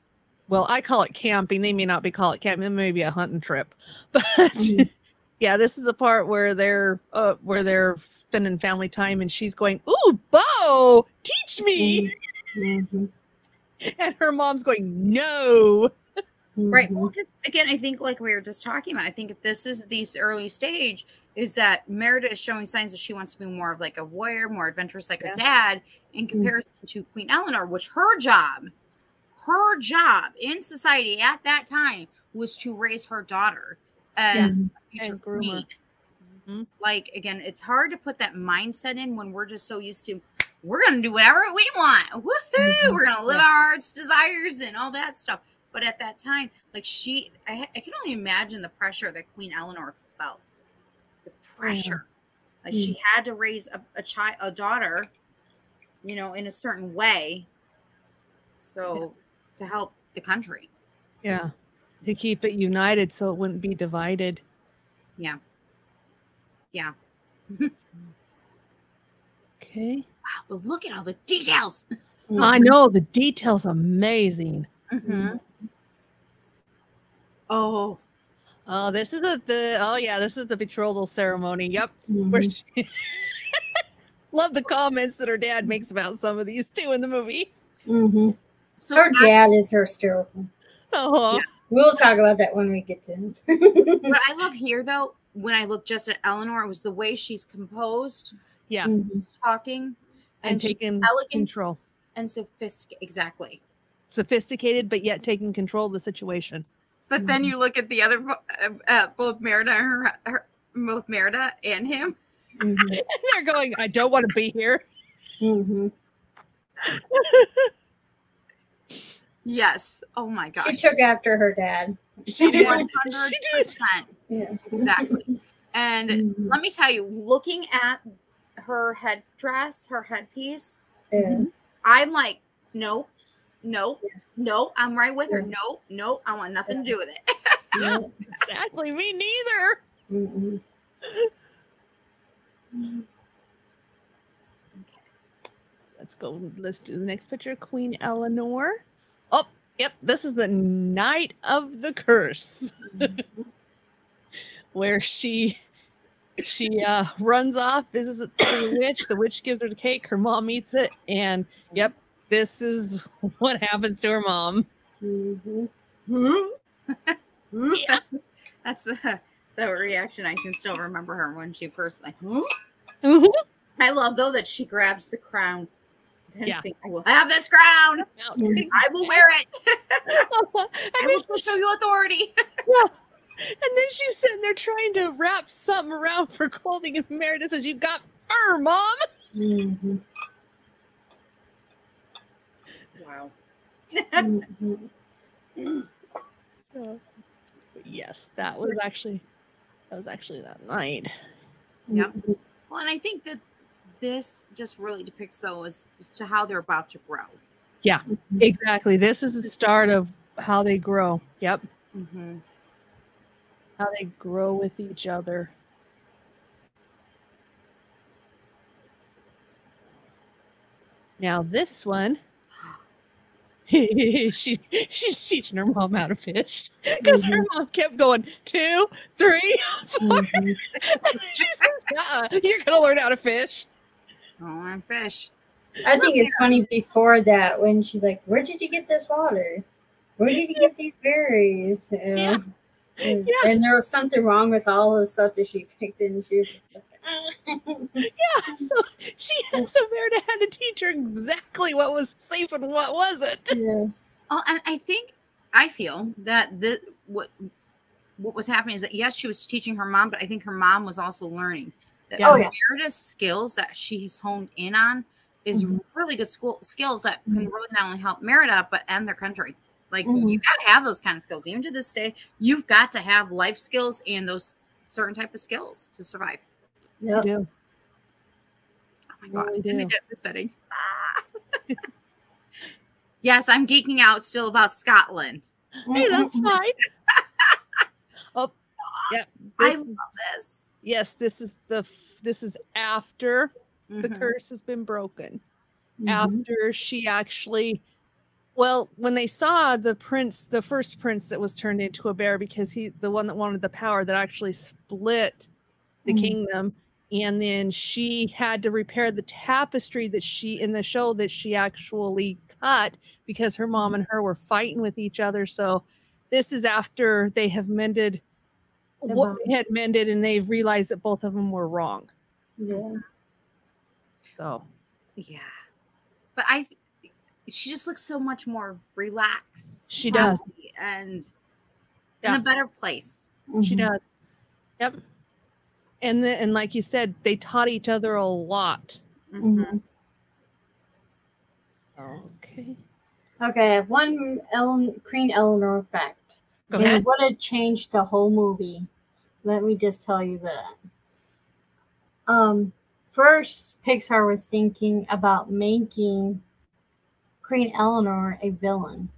Well, I call it camping. They may not be call it camping. It may be a hunting trip, but this is a part where they're spending family time, and she's going, "Ooh, Bo, teach me," and her mom's going, "No." Right. Well, because again, I think like we were just talking about, I think this is this early stage is that Merida is showing signs that she wants to be more of like a warrior, more adventurous, like a dad, in comparison to Queen Eleanor, which her job in society at that time was to raise her daughter as a future queen. Like, again, it's hard to put that mindset in when we're just so used to, we're going to do whatever we want. Woohoo! We're going to live our heart's desires and all that stuff. But at that time, like I can only imagine the pressure that Queen Eleanor felt. The pressure. Like she had to raise a daughter, in a certain way. So to help the country. Yeah. To keep it united so it wouldn't be divided. Yeah. Yeah. Okay. Wow, but look at all the details. I know, the details amazing. Oh, this is this is the betrothal ceremony. Yep. Where she love the comments that her dad makes about some of these too in the movie. So her dad is hysterical. Yeah. We'll talk about that when we get to him. What I love here, though, when I look just at Eleanor, it was the way she's composed. Yeah. Talking and taking control. And sophisticated. Exactly. Sophisticated, but yet taking control of the situation. But then you look at the other, both Merida and him. And they're going, I don't want to be here. Yes. Oh my God. She took after her dad. She did. 100%. Yeah. Exactly. And let me tell you, looking at her headdress, her headpiece, I'm like, nope. No, I'm right with her. No, I want nothing to do with it. Yeah, exactly. Me neither. Mm-mm. Let's go. Let's do the next picture. Queen Eleanor. Oh, yep. This is the night of the curse, where she runs off, visits the witch. The witch gives her the cake. Her mom eats it, and yep, this is what happens to her mom. Yeah. That's the reaction. I can still remember her when she first like. I love though that she grabs the crown. Yeah. I will have this crown. I will wear it. I will show you authority. Yeah. And then she's sitting there trying to wrap something around for clothing, and Meredith says, "You got fur, Mom." Mm-hmm. Wow. So, yes, that was actually that night. Yep. Well, and I think that this just really depicts though as to how they're about to grow. Yeah, exactly. This is the start of how they grow. Yep. Mm-hmm. How they grow with each other. Now this one, she's teaching her mom how to fish because her mom kept going 2, 3, 4. She says, "You're gonna learn how to fish." Oh, I'm fish. I think it's funny before that when she's like, "Where did you get this water? Where did you get these berries?" You know? And there was something wrong with all the stuff that she picked, and she was just like, yeah. So Meredith had to teach her exactly what was safe and what wasn't. Yeah. Oh, and I feel that what was happening is that yes, she was teaching her mom, but I think her mom was also learning that Meredith's skills that she's honed in on is really good skills that can really not only help Merida and their country. Like you got to have those kind of skills. Even to this day, you've got to have life skills and those certain type of skills to survive. Yeah. You do. Oh my God! Let me get the setting. Yes, I'm geeking out still about Scotland. Hey, that's fine. Oh, yeah. I love this. Yes, this is after the curse has been broken. After she actually, well, when they saw the first prince that was turned into a bear, because the one that wanted the power that actually split the kingdom, and then she had to repair the tapestry that she in the show that she actually cut because her mom and her were fighting with each other. So this is after they have mended what they had mended, and they've realized that both of them were wrong. Yeah. So yeah, but she just looks so much more relaxed. She does, and in a better place. She does. Yep. And like you said, they taught each other a lot. Okay. Okay, one Queen Eleanor fact. Go ahead. It would have changed the whole movie. Let me just tell you that. First, Pixar was thinking about making Queen Eleanor a villain.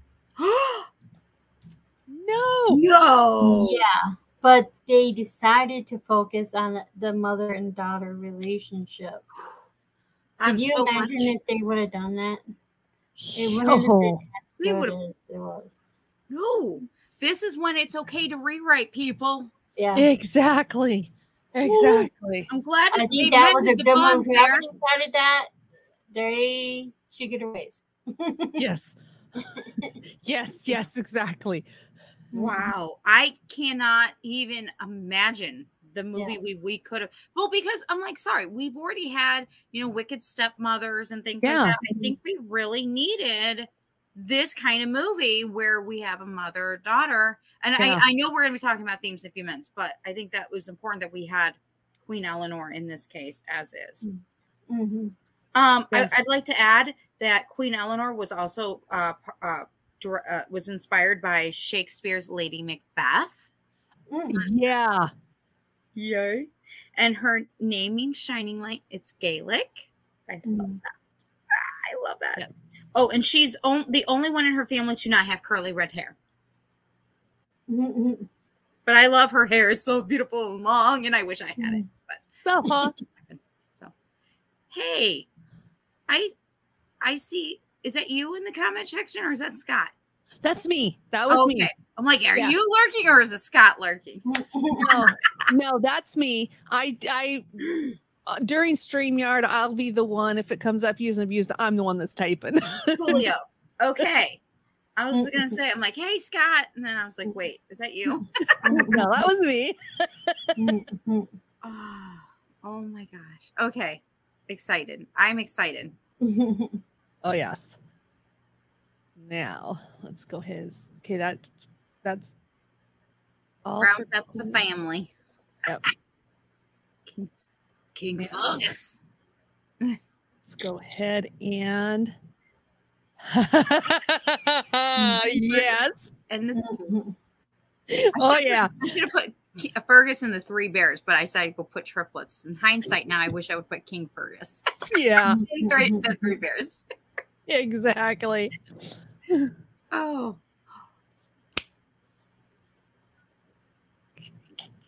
No. Yeah, but they decided to focus on the mother and daughter relationship. Can you imagine if they would have done that? It wouldn't have been as good as it was. No, this is when it's okay to rewrite, people. Yeah, exactly. Exactly. I'm glad. I think that was a good one. Whoever decided that, they should get a raise. Yes. Yes, exactly. Wow. I cannot even imagine the movie we could have. Well, because I'm like, sorry, we've already had, wicked stepmothers and things like that. I think we really needed this kind of movie where we have a mother-daughter. And I know we're going to be talking about themes in a few minutes, but I think that was important that we had Queen Eleanor in this case as is. I'd like to add that Queen Eleanor was also was inspired by Shakespeare's Lady Macbeth. Yeah. Yay. And her name means shining light. It's Gaelic. I love that. I love that. Yeah. Oh, and she's the only one in her family to not have curly red hair. But I love her hair. It's so beautiful and long, and I wish I had it. But so, hey, I see. Is that you in the comment section, or is that Scott? That's me. That was me. I'm like, are you lurking, or is it Scott lurking? No, that's me. I during StreamYard, I'll be the one, if it comes up used and abused, I'm the one that's typing. Julio. Okay. I was going to say, I'm like, hey, Scott. And then I was like, wait, is that you? No, that was me. Oh my gosh. Okay. Excited. I'm excited. Oh, yes. Now, let's go his. Okay, that's all. Round up the family. Yep. King Fergus. Let's go ahead and yes. And oh yeah. I should have put Fergus and the Three Bears, but I decided to go put triplets. In hindsight, now I wish I would put King Fergus. Yeah. The Three Bears. Exactly. Oh.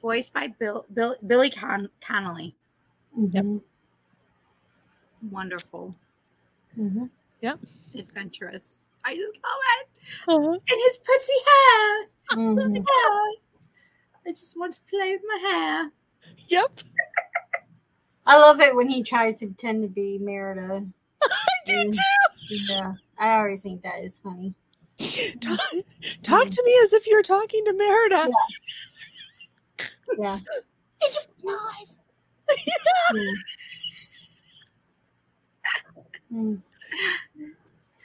Voiced by Billy Connolly. Yep. Wonderful. Yep. Adventurous. I just love it. And his pretty hair. I just want to play with my hair. Yep. I love it when he tries to pretend to be Merida. I do too. Yeah, I always think that is funny. Talk to me as if you're talking to Merida. Yeah. It's nice.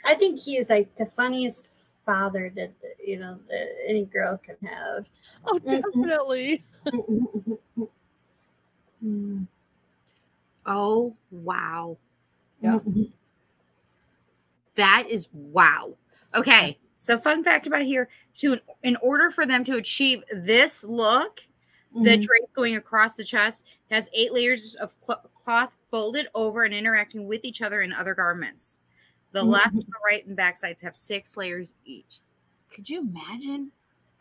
I think he is like the funniest father that any girl can have. Oh, definitely. Oh wow. Yeah. That is wow. Okay. So fun fact about here, in order for them to achieve this look, the drape going across the chest has 8 layers of cloth folded over and interacting with each other in other garments. The left, the right, and back sides have 6 layers each. Could you imagine,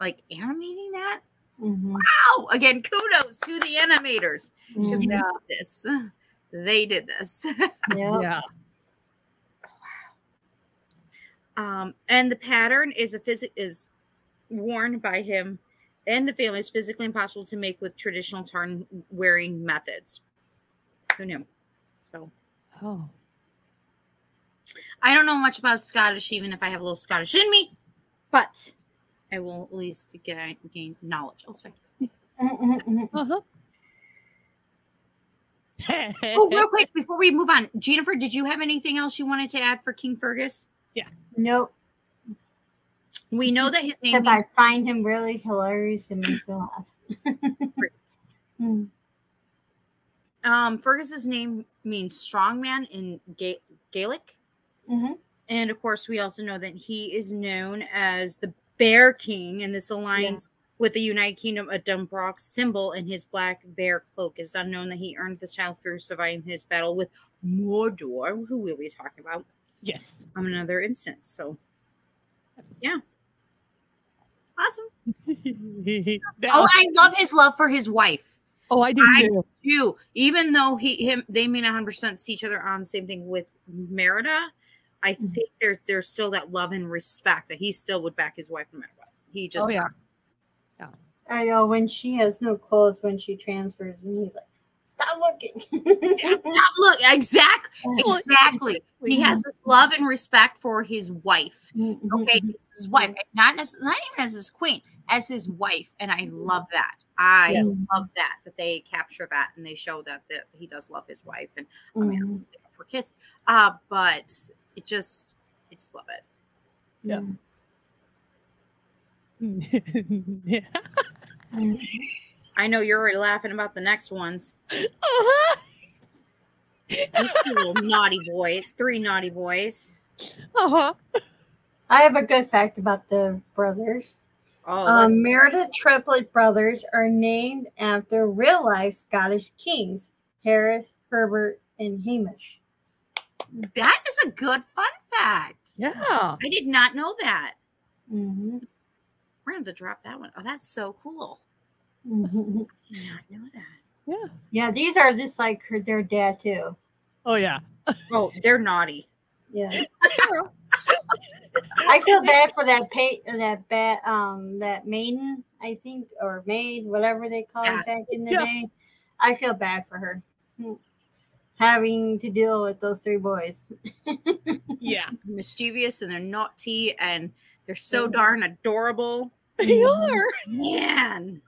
like, animating that? Wow! Again, kudos to the animators. Because they did this. They did this. Yeah. And the pattern is worn by him and the family is physically impossible to make with traditional tarn wearing methods. Who knew? So, I don't know much about Scottish, even if I have a little Scottish in me, but I will at least gain knowledge. I'll say. Oh, real quick before we move on, Jeannifer, did you have anything else you wanted to add for King Fergus? Yeah. Nope. We know that his name. If I find him really hilarious, it makes me laugh. Fergus's name means strong man in Gaelic. And of course, we also know that he is known as the Bear King, and this aligns with the United Kingdom of Dunbrock's symbol in his black bear cloak. It is unknown that he earned this title through surviving his battle with Mordor, who we'll be talking about. Yes. On another instance. So, yeah. Awesome. Oh, I love his love for his wife. Oh, I do too. Even though they may not 100% see each other on the same thing with Merida, I think there's still that love and respect that he still would back his wife no matter what. He just I know when she has no clothes when she transfers, and he's like, "Stop looking." Stop look. Exactly. He has this love and respect for his wife. Okay, it's his wife, not even as his queen, as his wife, and I love that. I love that they capture that and they show that he does love his wife and for kids. But I just love it. Yeah. I know you're already laughing about the next ones. These little naughty boys, 3 naughty boys. I have a good fact about the brothers. Merida triplet brothers are named after real-life Scottish kings, Harris, Herbert, and Hamish. That is a good fun fact. Yeah. I did not know that. Mm-hmm. We're going to drop that one. Oh, that's so cool. Mm-hmm. I did not know that. Yeah. Yeah, these are just like their dad too. Oh yeah. Oh, they're naughty. Yeah. I feel bad for that maiden, I think, or maid, whatever they call it back in the day. I feel bad for her having to deal with those three boys. Yeah. Mischievous and they're naughty and they're so darn adorable. They are. Man.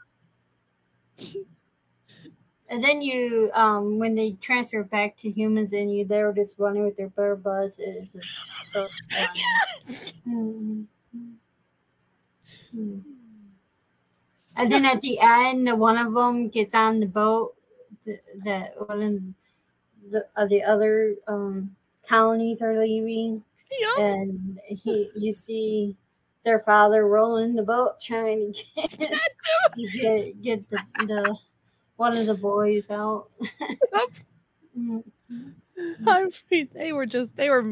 And then you, when they transfer back to humans, and they were just running with their bare butts. It's just so fun. And then at the end, one of them gets on the boat. That one of the other colonies are leaving, and you see their father rolling the boat trying to get the one of the boys out. I mean, they were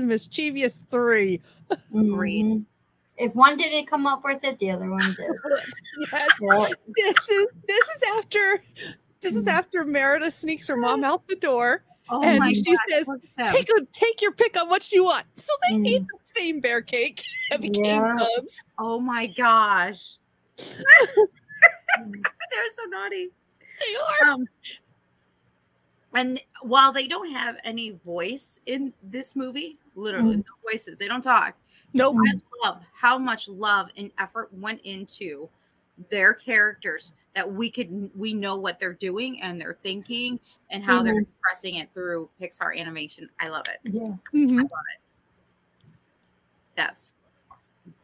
mischievous three. Great. If one didn't come up with it, the other one did. Yes. Yeah. This is after Merida sneaks her mom out the door. Oh and my she says, take your pick on what you want. So they ate the same bear cake and became cubs. Oh my gosh. They're so naughty. They are. And while they don't have any voice in this movie, literally no voices, they don't talk. Nope. I love how much love and effort went into their characters, that we know what they're doing and they're thinking and how they're expressing it through Pixar animation. I love it. Yeah. I love it. That's awesome.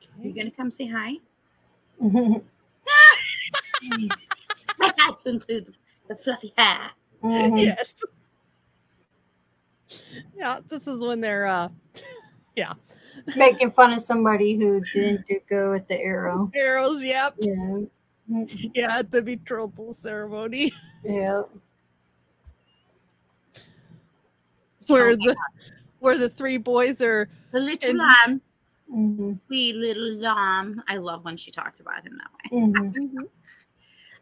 Okay. You gonna come say hi? I had to include the fluffy hair. Yes. Yeah, this is when they're making fun of somebody who didn't go with the arrows. Yep. Yeah. Yeah, at the betrothal ceremony. Yeah. Where the three boys are the little lamb. Wee little lamb. I love when she talked about him that way.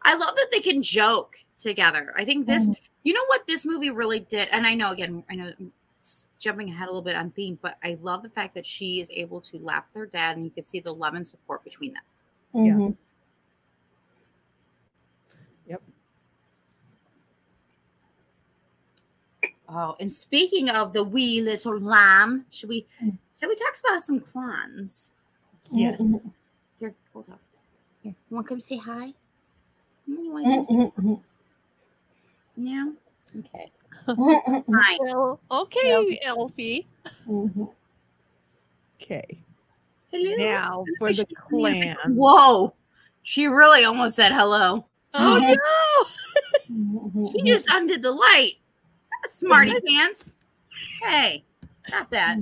I love that they can joke together. I think this, you know what this movie really did, and I know jumping ahead a little bit on theme, but I love the fact that she is able to laugh with her dad, and you can see the love and support between them. Yeah. Yep. Oh, and speaking of the wee little lamb, should we talk about some clans? Yeah. Here, hold up. Here, you want to come say hi? You want to come say hi? Yeah. Okay. Hi. Well, okay, Elfie. Okay. Hello. Now for the clan. Whoa. She really almost said hello. Oh no. She just undid the light. Smarty pants. Hey, stop that.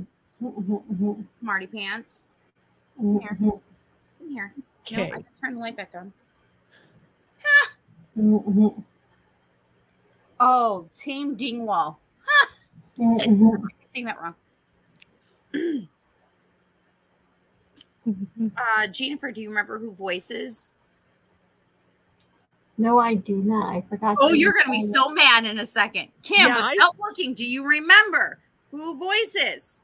Smarty pants. Come here. Come here. Okay. No, I can turn the light back on. Oh, Team Dingwall. I'm saying that wrong. Jeannifer, do you remember who voices? No, I do not. I forgot. Oh, you're going to be so mad in a second. Kim, without looking, do you remember who voices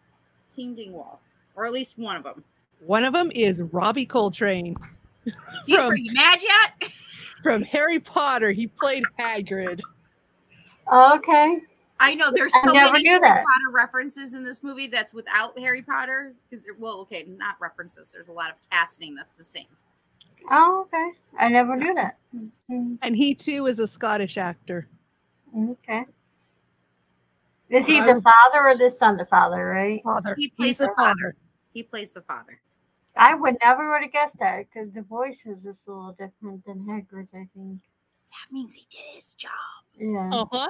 Team Dingwall? Or at least one of them. One of them is Robbie Coltrane. Are you mad yet? From Harry Potter. He played Hagrid. Okay. I know there's so many Harry Potter references in this movie that's without Harry Potter. Because, not references. There's a lot of casting that's the same. Oh, okay. I never knew that. And he, too, is a Scottish actor. Okay. Is he the father or the son? The father, right? Father. He plays the father. He plays the father. I would never have guessed that because the voice is just a little different than Hagrid's, I think. That means he did his job. Yeah. Uh-huh.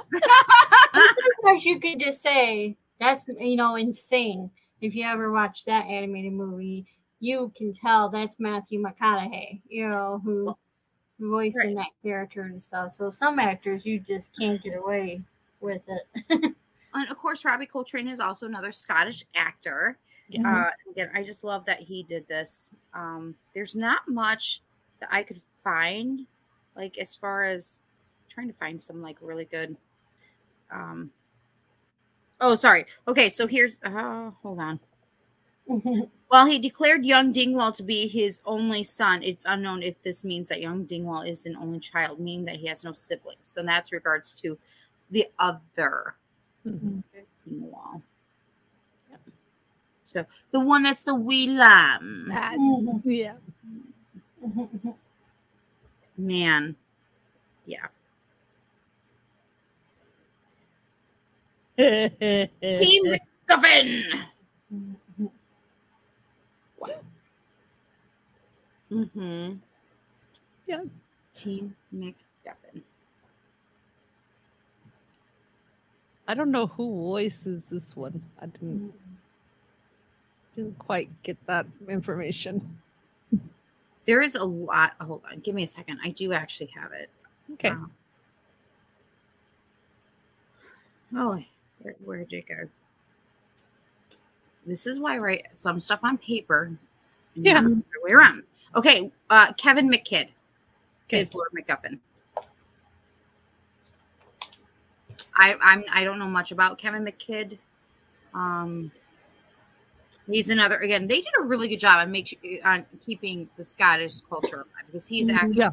Because you could just say, that's, insane. If you ever watch that animated movie, you can tell that's Matthew McConaughey, who... voicing that character and stuff. So some actors you just can't get away with it. And of course, Robbie Coltrane is also another Scottish actor. Yes. Again, I just love that he did this. There's not much that I could find, like as far as trying to find some like really good. Oh, sorry. Okay, so here's. Hold on. While he declared young Dingwall to be his only son, it's unknown if this means that young Dingwall is an only child, meaning that he has no siblings. And that's regards to the other Dingwall. Yep. So the one that's the wee lamb. Yeah. Man. Yeah. Team McGuffin. Yeah. Team McGuffin. I don't know who voices this one. I didn't quite get that information. There is a lot. Hold on. Give me a second. I do actually have it. Okay. Where did it go? This is why I write some stuff on paper. Yeah. The way around. Okay. Kevin McKidd is Lord MacGuffin. I don't know much about Kevin McKidd. He's another, again, they did a really good job on keeping the Scottish culture alive because he's actually,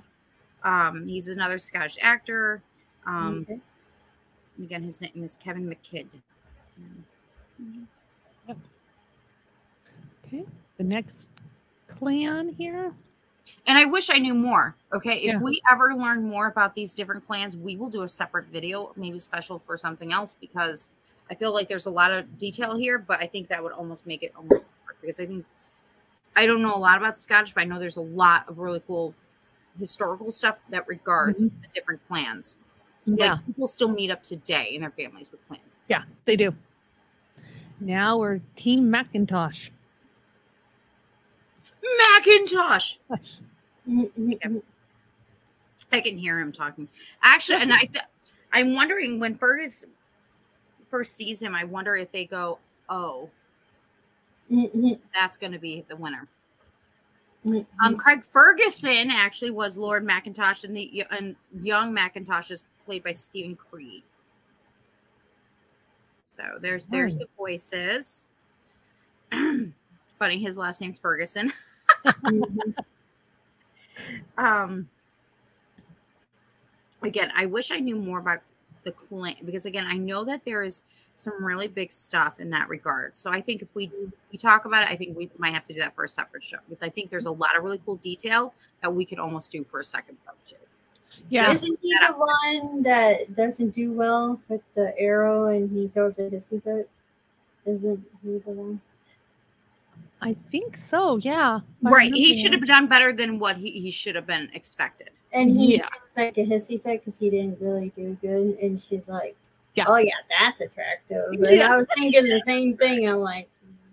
he's another Scottish actor. Again, his name is Kevin McKidd. Okay. The next clan here. And I wish I knew more. Okay. If we ever learn more about these different clans, we will do a separate video, maybe special for something else, because I feel like there's a lot of detail here, but I think that would almost make it almost separate, because I don't know a lot about the Scottish, but I know there's a lot of really cool historical stuff that regards the different clans. Yeah. Like, people still meet up today in their families with clans. Yeah, they do. Now we're Team Macintosh. Macintosh. I can hear him talking. Actually, and I'm wondering when Fergus first sees him, I wonder if they go, "Oh, that's going to be the winner." Craig Ferguson actually was Lord Macintosh, and young Macintosh is played by Stephen Creed. So there's the voices. Funny, his last name's Ferguson. Again, I wish I knew more about the clan, because again, I know that there is some really big stuff in that regard. So I think if we talk about it, I think we might have to do that for a separate show, because I think there's a lot of really cool detail that we could almost do for a second part too. Yeah. Isn't he the one that doesn't do well with the arrow and he throws a hissy fit? Isn't he the one? I think so, yeah. Right. He should have done better than what he should have been expected. And he feels like a hissy fit because he didn't really do good. And she's like, oh, yeah, that's attractive. And I was thinking the same thing. I'm like,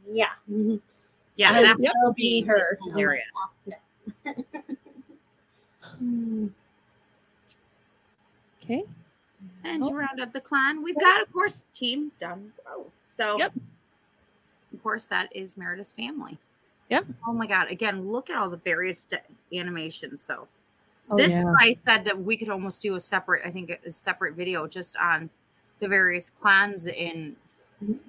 yeah. Yeah, that's still be her. Hilarious. Okay. And to round up the clan, we've got, of course, Team Dunrow. So, of course, that is Merida's family. Yep. Oh my God! Again, look at all the various animations, though. Oh, this I said that we could almost do a separate video just on the various clans in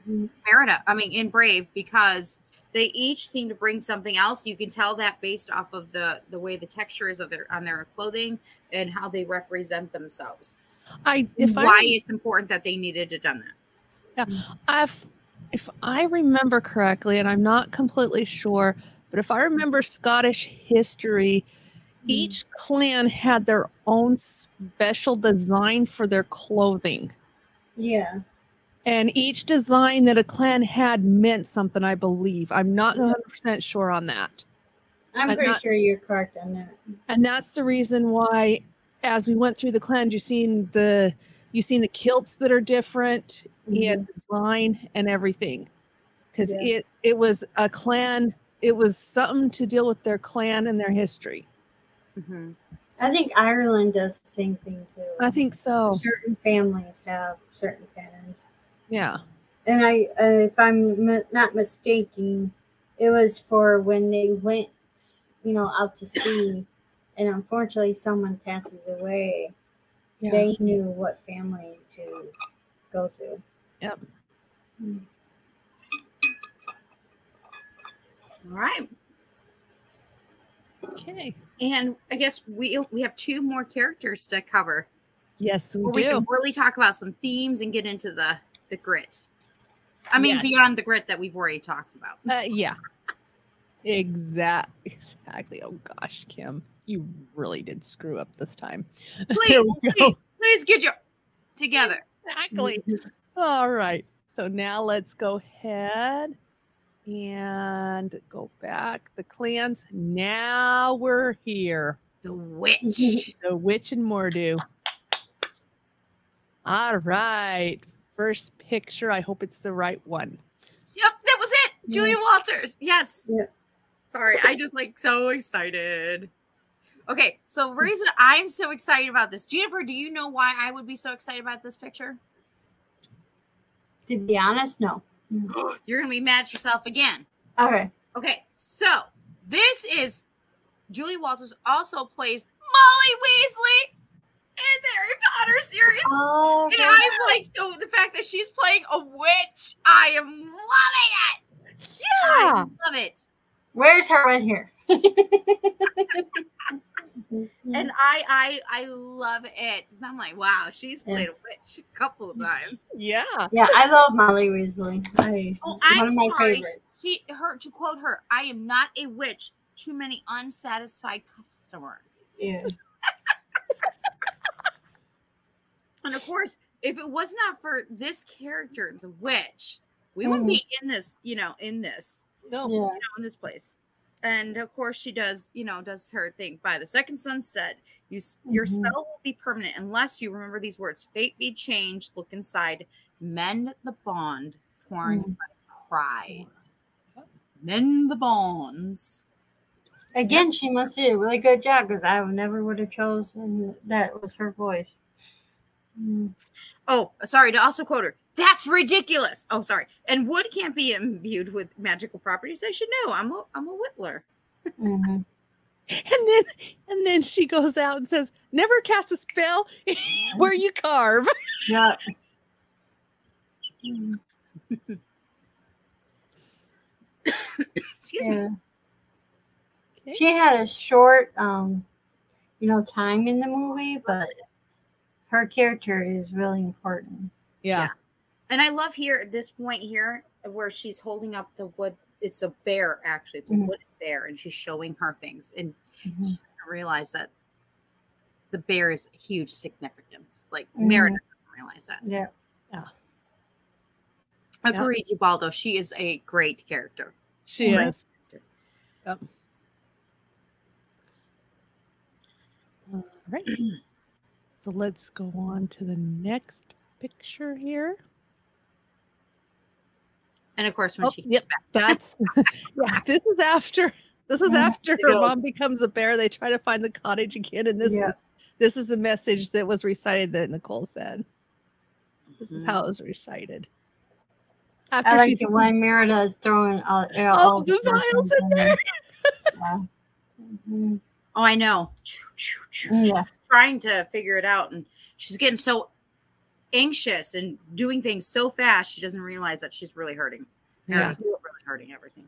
Merida. I mean, in Brave, because they each seem to bring something else. You can tell that based off of the way the texture is on their clothing and how they represent themselves. Why it's important that they needed to done that. Yeah, if I remember correctly, and I'm not completely sure, but if I remember Scottish history, each clan had their own special design for their clothing. Yeah. And each design that a clan had meant something, I believe. I'm not 100% sure on that. I'm pretty sure you're correct on that. And that's the reason why, as we went through the clans, you've seen the kilts that are different in design and everything, because it was a clan. It was something to deal with their clan and their history. I think Ireland does the same thing too. I think so. Certain families have certain patterns. Yeah. And if I'm not mistaken, it was for when they went, out to sea, and unfortunately someone passes away. Yeah. They knew what family to go to. Yep. All right. Okay. And I guess we have 2 more characters to cover. Yes, we do. We can really talk about some themes and get into the grit. I mean, Yes. beyond the grit that we've already talked about. Yeah. Exactly. Oh gosh, Kim, you really did screw up this time. Please get your together. Exactly. All right. So now let's go ahead and go back. The clans. Now we're here. The witch. The witch and Mordu. All right. First picture. I hope it's the right one. Yep, that was it. Julia Walters. Yes. Yeah. Sorry, I just so excited. Okay, so the reason I'm so excited about this, Jeannifer, do you know why I would be so excited about this picture? To be honest, no. You're gonna be mad at yourself again. Okay. Okay, so this is Julia Walters also plays Molly Weasley in the Harry Potter series. Oh, and I'm like, so the fact that she's playing a witch, I am loving it. Yeah. I love it. Where's her red hair? And I love it. I'm like, wow, she's played a witch a couple of times. Yeah. Yeah, I love Molly Weasley. I'm one of my sorry. favorites. To quote her, I am not a witch. Too many unsatisfied customers. Yeah. And of course, if it was not for this character, the witch, we wouldn't be in this, in this. No. Yeah. In this place. And of course she does her thing. By the second sunset, your spell will be permanent unless you remember these words: fate be changed, look inside, mend the bond torn by pride. Mend the bonds. Again, she must do a really good job because I never would have chosen that was her voice. Oh, sorry, to also quote her, that's ridiculous. Oh, sorry. And wood can't be imbued with magical properties. I should know. I'm a whittler. Mm-hmm. And then she goes out and says, never cast a spell where you carve. Yeah. Excuse me. Okay. She had a short time in the movie, but her character is really important. Yeah. And I love here at this point here where she's holding up the wood. It's a bear, actually. It's a wooden bear, and she's showing her things. And she doesn't realize that the bear is huge significance. Like Meredith doesn't realize that. Yeah. Yeah. Agreed, Ubaldo. She is a great character. She is. Yep. All right. So let's go on to the next picture here. And of course, when she yep, that's this is after her mom becomes a bear. They try to find the cottage again, and this is a message that was recited that Nicole said. This is how it was recited. After I like the one Merida is throwing all the vials in there. Oh, I know. Yeah. Trying to figure it out, and she's getting so anxious and doing things so fast she doesn't realize that she's really hurting. Really hurting everything.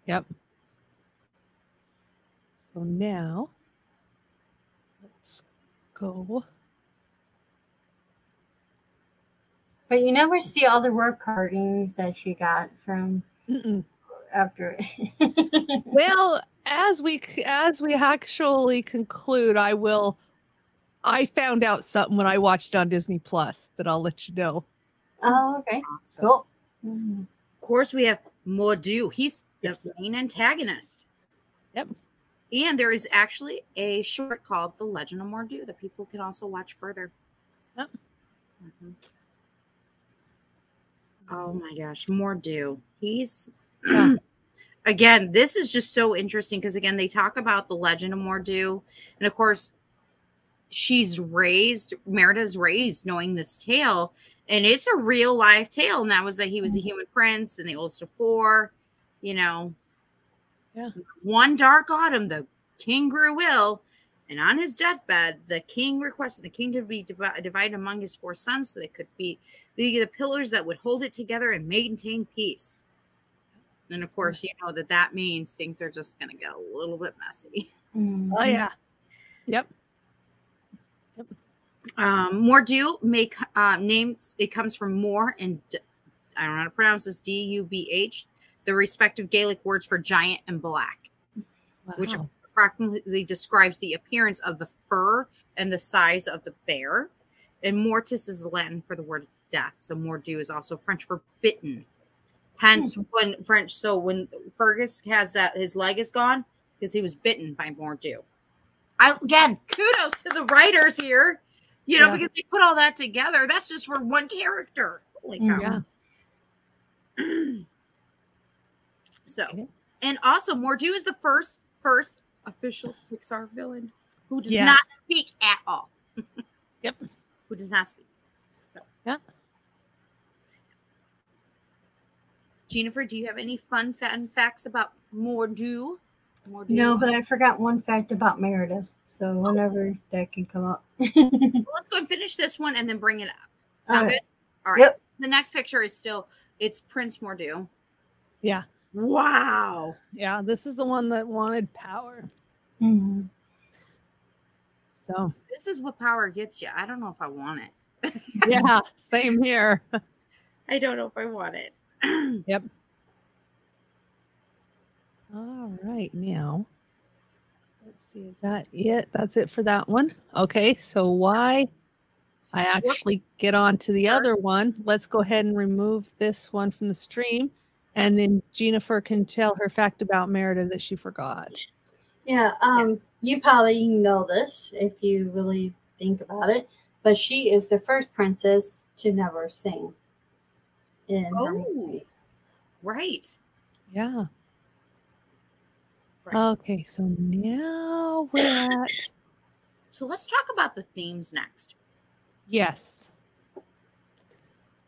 Yep. So now let's go. But you never see all the work carvings that she got from after. Well, as we actually conclude, I found out something when I watched on Disney Plus that I'll let you know. Oh, okay. Awesome. Cool. Of course, we have Mordu. He's the main antagonist. Yep. And there is actually a short called The Legend of Mordu that people can also watch further. Yep. Oh my gosh, Mordu. He's again, this is just so interesting because again, they talk about the legend of Mordu. And of course, Merida's raised knowing this tale, and it's a real life tale. And that was that he was a human prince and the oldest of four, you know. Yeah. One dark autumn, the king grew ill, and on his deathbed, the king requested the kingdom to be divided among his four sons so they could be the pillars that would hold it together and maintain peace. And of course, you know that means things are just going to get a little bit messy. Mm-hmm. Oh yeah. Yep. Mordu names. It comes from Mor and I don't know how to pronounce this. Dubh, the respective Gaelic words for giant and black, which approximately describes the appearance of the fur and the size of the bear. And mortis is Latin for the word death. So Mordu is also French for bitten. Hence, when Fergus has that, his leg is gone because he was bitten by Mordu. Again, kudos to the writers here, you know, because they put all that together. That's just for one character. Holy cow. Yeah. So, and also Mordu is the first official Pixar villain who does not speak at all. Yep. Who does not speak. So. Yep. Jeannifer, do you have any fun facts about Mordu? No, but I forgot one fact about Merida. So whenever that can come up. Well, let's go and finish this one and then bring it up. Sound good? All right. Yep. The next picture is it's Prince Mordu. Yeah. Wow. Yeah, this is the one that wanted power. Mm-hmm. So this is what power gets you. I don't know if I want it. Yeah, same here. I don't know if I want it. Yep. All right, now let's see. Is that it? That's it for that one. Okay, so why I actually get on to the other one. Let's go ahead and remove this one from the stream, and then Jeannifer can tell her fact about Merida that she forgot. Yeah, you probably know this if you really think about it, but she is the first princess to never sing in her movie. Right. Yeah. Right. Okay, so now we're at. So let's talk about the themes next. Yes.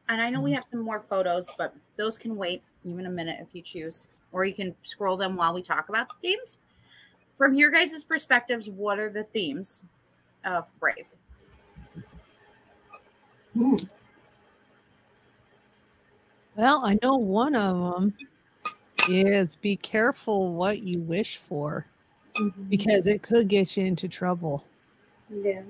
And I know we have some more photos, but those can wait even a minute if you choose, or you can scroll them while we talk about the themes. From your guys' perspectives, what are the themes of Brave? Well, I know one of them is be careful what you wish for, because it could get you into trouble. Yeah.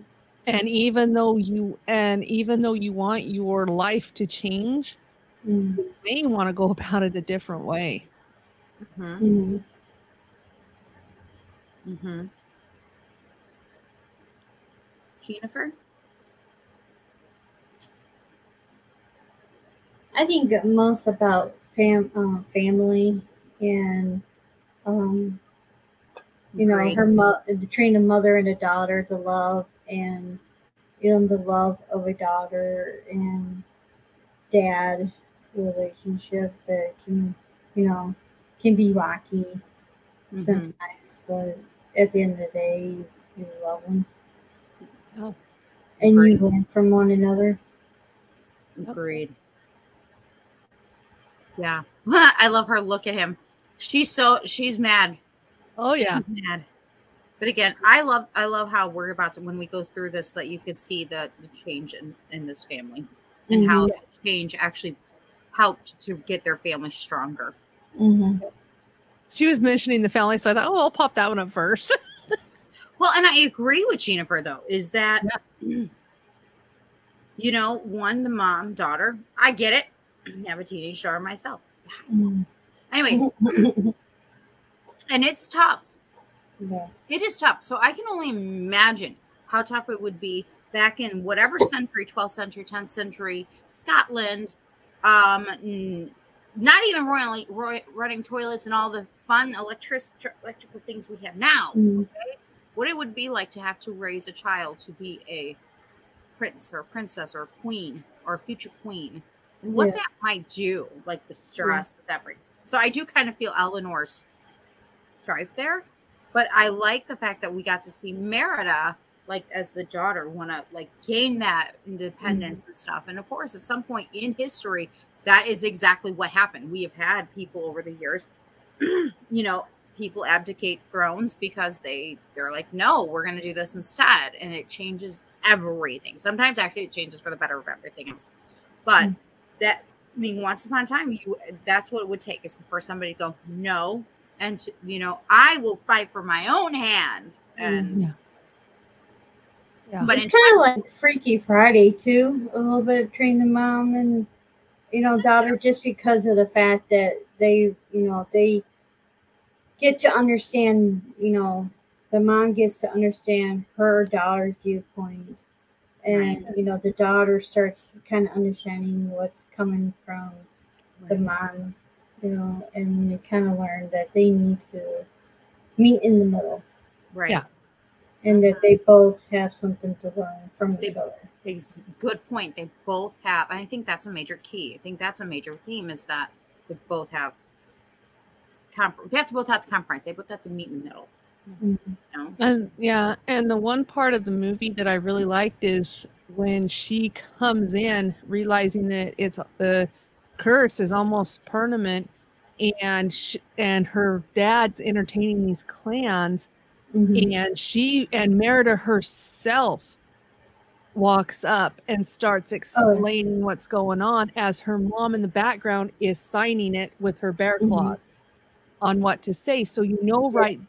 And even though you want your life to change, you may want to go about it a different way. Jeannifer? I think most about family and you know, her between a mother and a daughter, the love and the love of a daughter and dad relationship that can be rocky sometimes, but at the end of the day, you love them. Oh. And you learn from one another. Agreed. Yeah. I love her look at him. She's mad. Oh yeah. She's mad. But again, I love how we're about to, when we go through this, that you could see the change in this family and how the change actually helped to get their family stronger. She was mentioning the family, so I thought, I'll pop that one up first. Well, and I agree with Jeannifer, though, is that, one, the mom, daughter, I get it. I have a teenage daughter myself. Anyways, and it's tough. Yeah. It is tough. So I can only imagine how tough it would be back in whatever century, 12th century, 10th century, Scotland, not even running toilets and all the fun electrical things we have now. Okay? What it would be like to have to raise a child to be a prince or a princess or a queen or a future queen, and what that might do, like the stress that brings. So I do kind of feel Eleanor's strife there, but I like the fact that we got to see Merida like as the daughter want to like gain that independence and stuff. And of course, at some point in history, that is exactly what happened. We have had people over the years, you know, people abdicate thrones because they're like, no, we're going to do this instead. And it changes everything. Sometimes actually it changes for the better of everything else. But that, I mean, once upon a time, that's what it would take is for somebody to go, no. And, you know, I will fight for my own hand. And yeah. But it's kind of like Freaky Friday too, a little bit between the mom and, you know, daughter, just because of the fact that they, you know, they get to understand, you know, the mom gets to understand her daughter's viewpoint. And, you know, the daughter starts kind of understanding what's coming from the mom, you know, and they kind of learn that they need to meet in the middle. Right. Yeah. And that they both have something to learn from each other. Good point. They both have, and I think that's a major key. I think that's a major theme is that they both have, they have to both have to compromise. They both have to meet in the middle. You know? And the one part of the movie that I really liked is when she comes in realizing that it's the curse is almost permanent, and her dad's entertaining these clans. And she and Merida herself walks up and starts explaining what's going on as her mom in the background is signing it with her bear claws on what to say. So, you know, right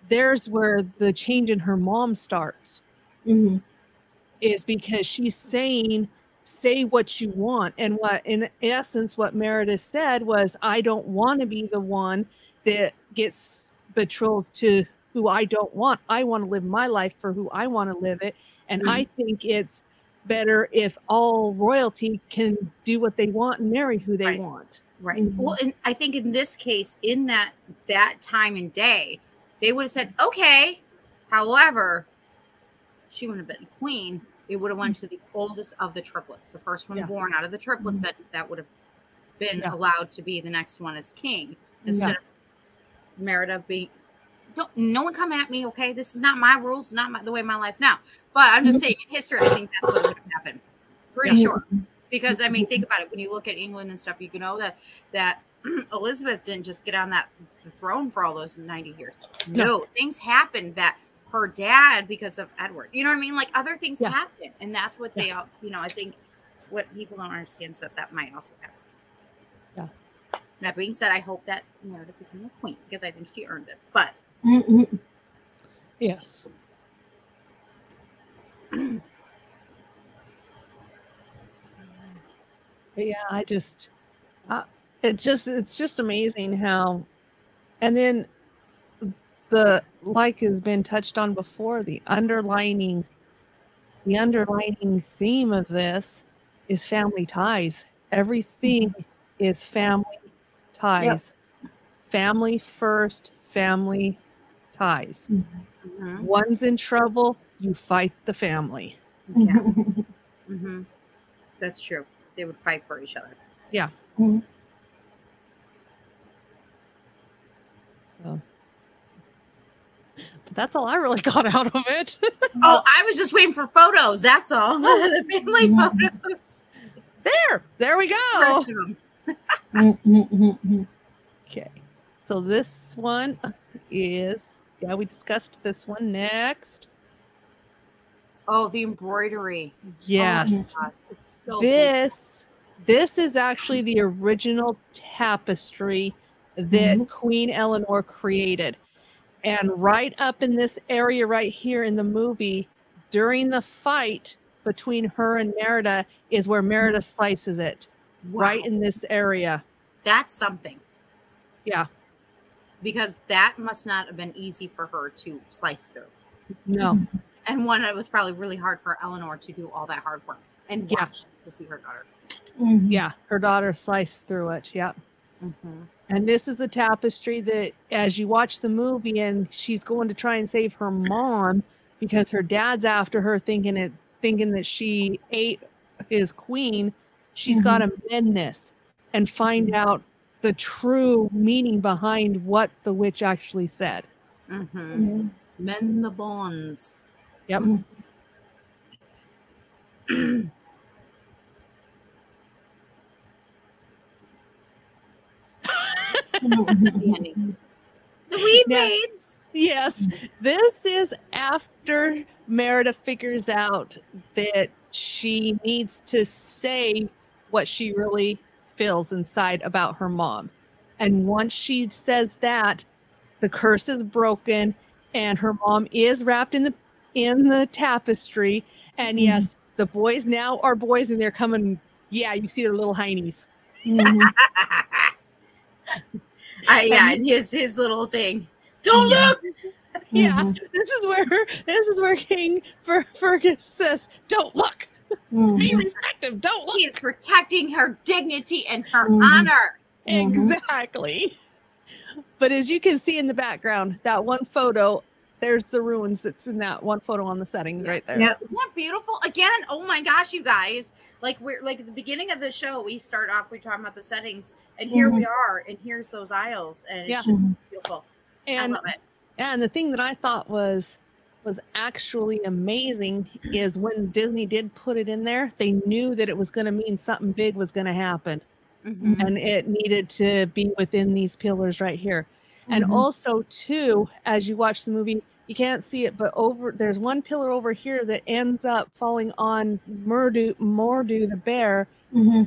there's where the change in her mom starts is because she's saying, say what you want. And what, in essence, what Merida said was, I don't want to be the one that gets betrothed to who I don't want. I want to live my life for who I want to live it. And I think it's better if all royalty can do what they want and marry who they want. Right. Well, and I think in this case, in that time and day, they would have said, okay. However, she wouldn't have been a queen. It would have went to the oldest of the triplets, the first one born out of the triplets that would have been allowed to be the next one as king instead of Merida being. No one come at me, okay? This is not my rules, not the way my life now. But I'm just saying, in history, I think that's what would have happened. Pretty sure. Because, I mean, think about it. When you look at England and stuff, you can know that Elizabeth didn't just get on the throne for all those 90 years. No, things happened that her dad, because of Edward, you know what I mean? Like, other things happen. And that's what they all, you know, I think what people don't understand is that might also happen. Yeah. That being said, I hope that Meredith became a queen because I think she earned it. But yes. But yeah, it's just amazing how, and then like has been touched on before, the underlining theme of this is family ties. Everything is family ties. Family first, family ties. One's in trouble, you fight the family. Yeah. That's true. They would fight for each other. Yeah. So, but that's all I really got out of it. Oh, I was just waiting for photos. That's all. The family photos. There we go. Okay. So this one is, we discussed this one next. Oh, the embroidery. Yes. Oh, it's so this is actually the original tapestry that Queen Eleanor created. And right up in this area right here in the movie, during the fight between her and Merida is where Merida slices it. Wow. Right in this area. That's something. Yeah. Because that must not have been easy for her to slice through. No. And one, it was probably really hard for Eleanor to do all that hard work and watch to see her daughter. Yeah, her daughter sliced through it. Yeah. And this is a tapestry that, as you watch the movie, and she's going to try and save her mom because her dad's after her, thinking that she ate his queen. She's got to mend this and find out the true meaning behind what the witch actually said. Mend the bonds. Yep. The wee Yeah. babes. Yes, this is after Merida figures out that she needs to say what she really feels inside about her mom. And once she says that, the curse is broken and her mom is wrapped in the tapestry. And yes, the boys now are boys and they're coming. Yeah, you see their little heinies. Yeah, and his little thing. Don't look. Yeah, this is where King Fergus says, "Don't look. Be respectful. Don't look." He is protecting her dignity and her honor. Exactly. But as you can see in the background, that one photo, there's the ruins that's in that one photo on the setting right there. Yep. Isn't that beautiful? Again, oh my gosh, you guys. Like we're like at the beginning of the show, we start off, we talking about the settings, and here we are, and here's those aisles, and it's just beautiful. And I love it. And the thing that I thought was actually amazing is when Disney did put it in there, they knew that it was going to mean something big was going to happen. And it needed to be within these pillars right here. And also, too, as you watch the movie, you can't see it, but there's one pillar over here that ends up falling on Mordu the bear,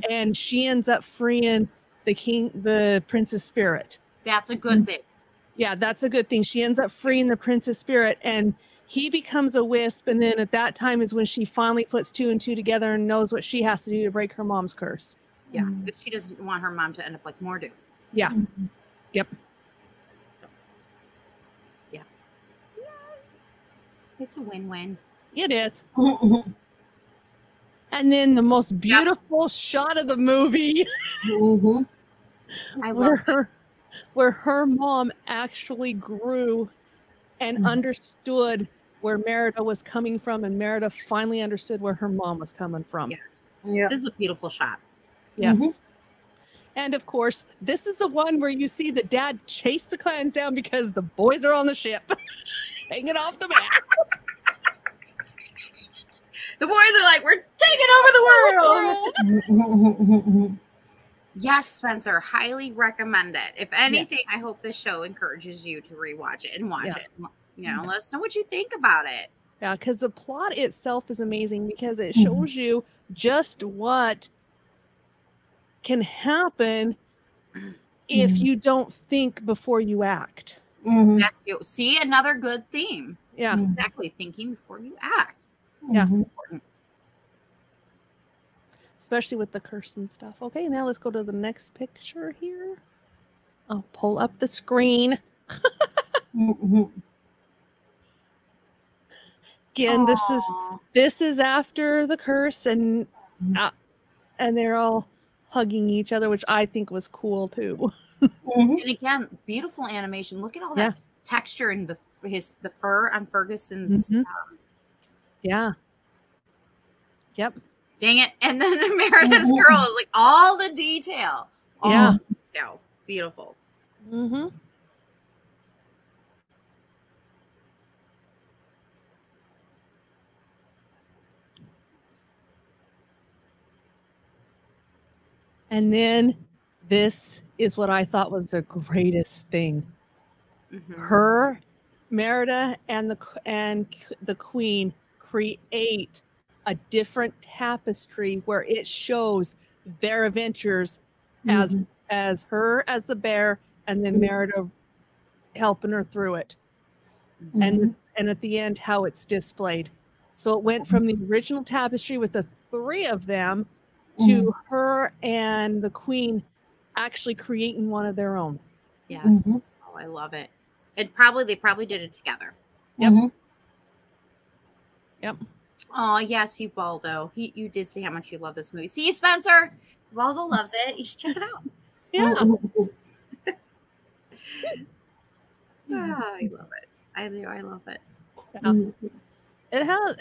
and she ends up freeing the princess spirit. That's a good thing. Yeah, that's a good thing. She ends up freeing the princess spirit and he becomes a wisp. And then at that time is when she finally puts 2 and 2 together and knows what she has to do to break her mom's curse. Yeah, because she doesn't want her mom to end up like Mordu. Yeah. Yep. So, yeah. It's a win-win. It is. And then the most beautiful shot of the movie. I love it. Where her mom actually grew and understood where Merida was coming from, and Merida finally understood where her mom was coming from. Yes. Yeah. This is a beautiful shot. Yes. And of course, this is the one where you see the dad chase the clans down because the boys are on the ship, hanging off the mast. The boys are like, we're taking over the world. Yes, Spencer, highly recommend it. If anything, I hope this show encourages you to rewatch it and watch it. You know, let us know what you think about it. Yeah, because the plot itself is amazing because it shows you just what can happen if you don't think before you act. See, another good theme. Yeah. Exactly. Thinking before you act. Yeah. That's important. Especially with the curse and stuff. Okay, now let's go to the next picture here. I'll pull up the screen. Again, this is after the curse, and they're all hugging each other, which I think was cool too. And again, beautiful animation. Look at all that texture and the fur on Ferguson's. Yeah. Yep. Dang it. And then Merida's girl is like all the detail. All the detail. Beautiful. And then this is what I thought was the greatest thing. Her, Merida, and the queen create a different tapestry where it shows their adventures as her as the bear, and then Merida helping her through it, and at the end how it's displayed. So it went from the original tapestry with the 3 of them to her and the queen actually creating one of their own. Yes. Oh, I love it. They probably did it together. Yep. Oh, yes, you Baldo. You did say how much you love this movie. See, Spencer? Baldo loves it. You should check it out. Yeah. I love it. I do. I love it. Yeah.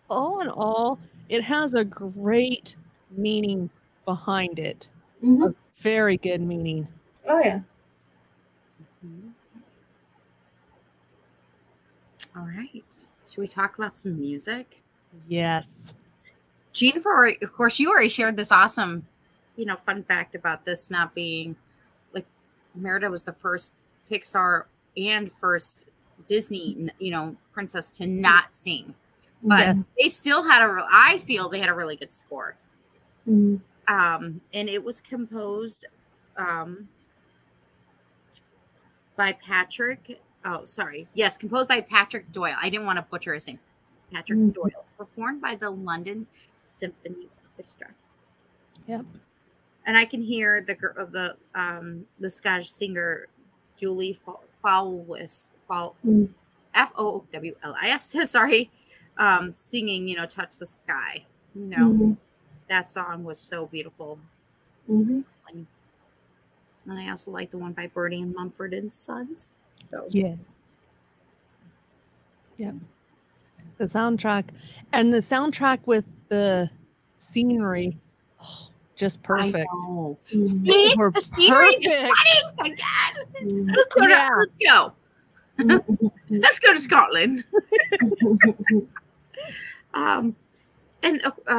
All in all, it has a great meaning behind it. A very good meaning. Oh, yeah. All right. Should we talk about some music? Yes. Jeannifer, of course, you already shared this awesome, fun fact about this not being like Merida was the first Pixar and first Disney, princess to not sing. But they still had I feel they had a really good score. Mm-hmm. And it was composed by Patrick. Oh, sorry. Yes, composed by Patrick Doyle. I didn't want to butcher his name. Patrick Doyle. Performed by the London Symphony Orchestra. Yep. And I can hear the Scottish singer Julie Fowlis, Fowlis, sorry, singing, Touch the Sky. That song was so beautiful. And I also like the one by Bertie and Mumford and Sons. So yeah. Yep. The soundtrack with the scenery, just perfect. I know. See, the scenery is funny again. Let's go. Let's go to Scotland. And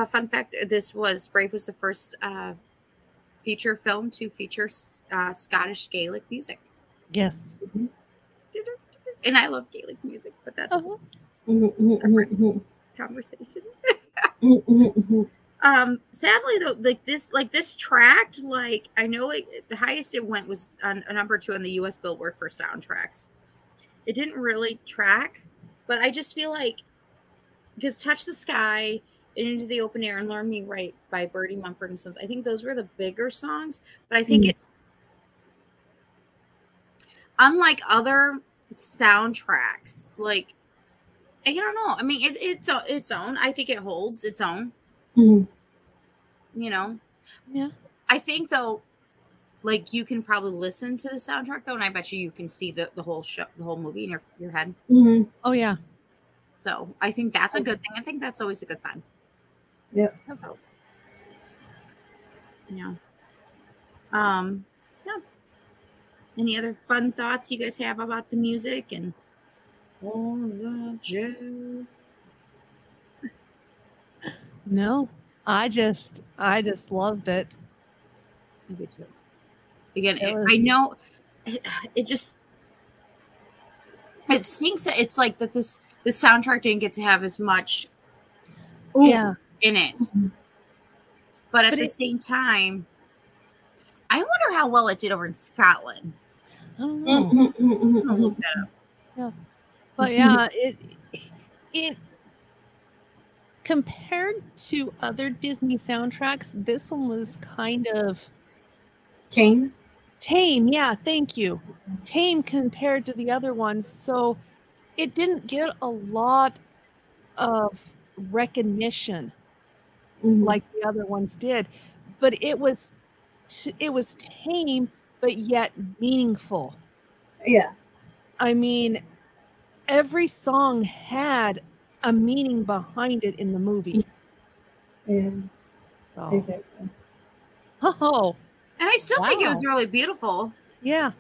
fun fact: Brave was the first feature film to feature Scottish Gaelic music. Yes. And I love Gaelic music, but that's a separate conversation. Sadly though, this track, I know the highest it went was on a number 2 on the US Billboard for soundtracks. It didn't really track, but I just feel like because Touch the Sky and Into the Open Air and Learn Me Right by Bertie Mumford and Sons, I think those were the bigger songs, but I think it, unlike other soundtracks, I don't know. I mean, it's its own. I think it holds its own. Yeah. I think though, you can probably listen to the soundtrack though, and I bet you can see the whole show, the whole movie in your head. Oh yeah. So I think that's a good thing. I think that's always a good sign. Yep. Yeah. Yeah. Any other fun thoughts you guys have about the music and all the jazz? No, I just loved it. I do too. Again, I know it stinks that it's like that the soundtrack didn't get to have as much in it. But at the same time, I wonder how well it did over in Scotland. I don't know. I'm gonna look that up. Yeah. But yeah, it compared to other Disney soundtracks, this one was kind of tame. Yeah, thank you. Tame compared to the other ones. So it didn't get a lot of recognition like the other ones did. But it was tame, but yet meaningful. Yeah. I mean, every song had a meaning behind it in the movie. Yeah. So. Exactly. Oh. And I still think it was really beautiful. Yeah.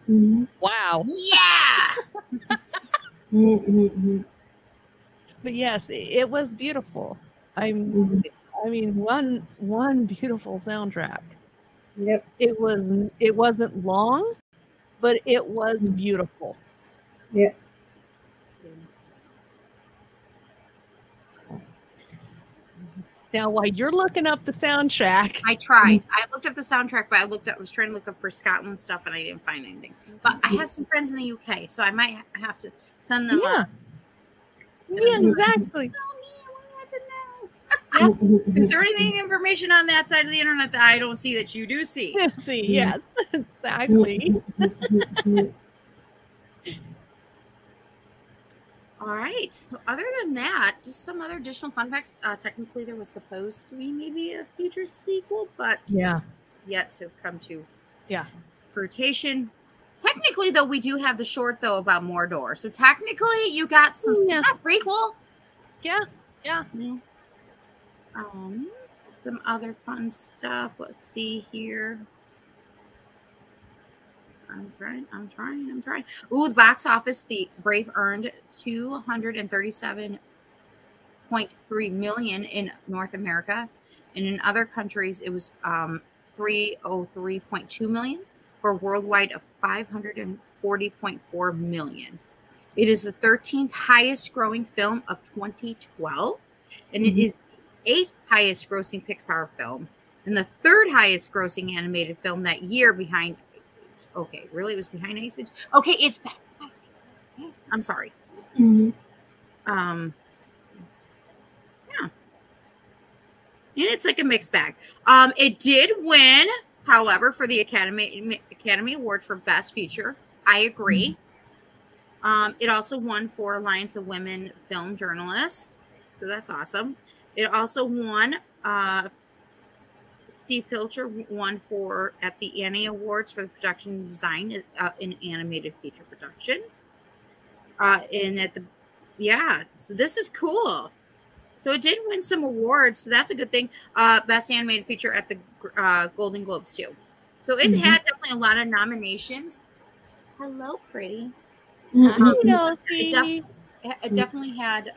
Wow. Yeah. But yes, it was beautiful. I mean, one beautiful soundtrack. Yep. It wasn't long, but it was beautiful. Yeah. Now, while you're looking up the soundtrack, I tried. I looked up the soundtrack, but I was trying to look up for Scotland stuff, and I didn't find anything. But I have some friends in the UK, so I might have to send them. Yeah, exactly. Yeah. Is there any information on that side of the internet that I don't see that you do see? Yes, exactly. All right. So other than that, just some other additional fun facts. Technically, there was supposed to be maybe a future sequel, but yet to come to fruition. Technically, though, we do have the short though about Mordor. So technically, you got some prequel. Yeah. Some other fun stuff. Let's see here. I'm trying. Ooh, the box office, the Brave earned $237 $3.3 million in North America, and in other countries it was $303.2 million for a worldwide of $540.4 million. It is the 13th highest growing film of 2012, and it is the 8th highest grossing Pixar film and the 3rd highest grossing animated film that year behind Ice Age. Okay, really? It was behind Ice Age? Okay, it's better than Ice Age. Okay, I'm sorry. Yeah. And it's like a mixed bag. It did win, however, for the Academy Award for Best Feature. I agree. It also won for Alliance of Women Film Journalists, so that's awesome. It also won. Steve Pilcher won at the Annie Awards for the production design in animated feature production. So this is cool. So it did win some awards, so that's a good thing. Best animated feature at the Golden Globes too. So it had definitely a lot of nominations. Hello, pretty. It definitely had.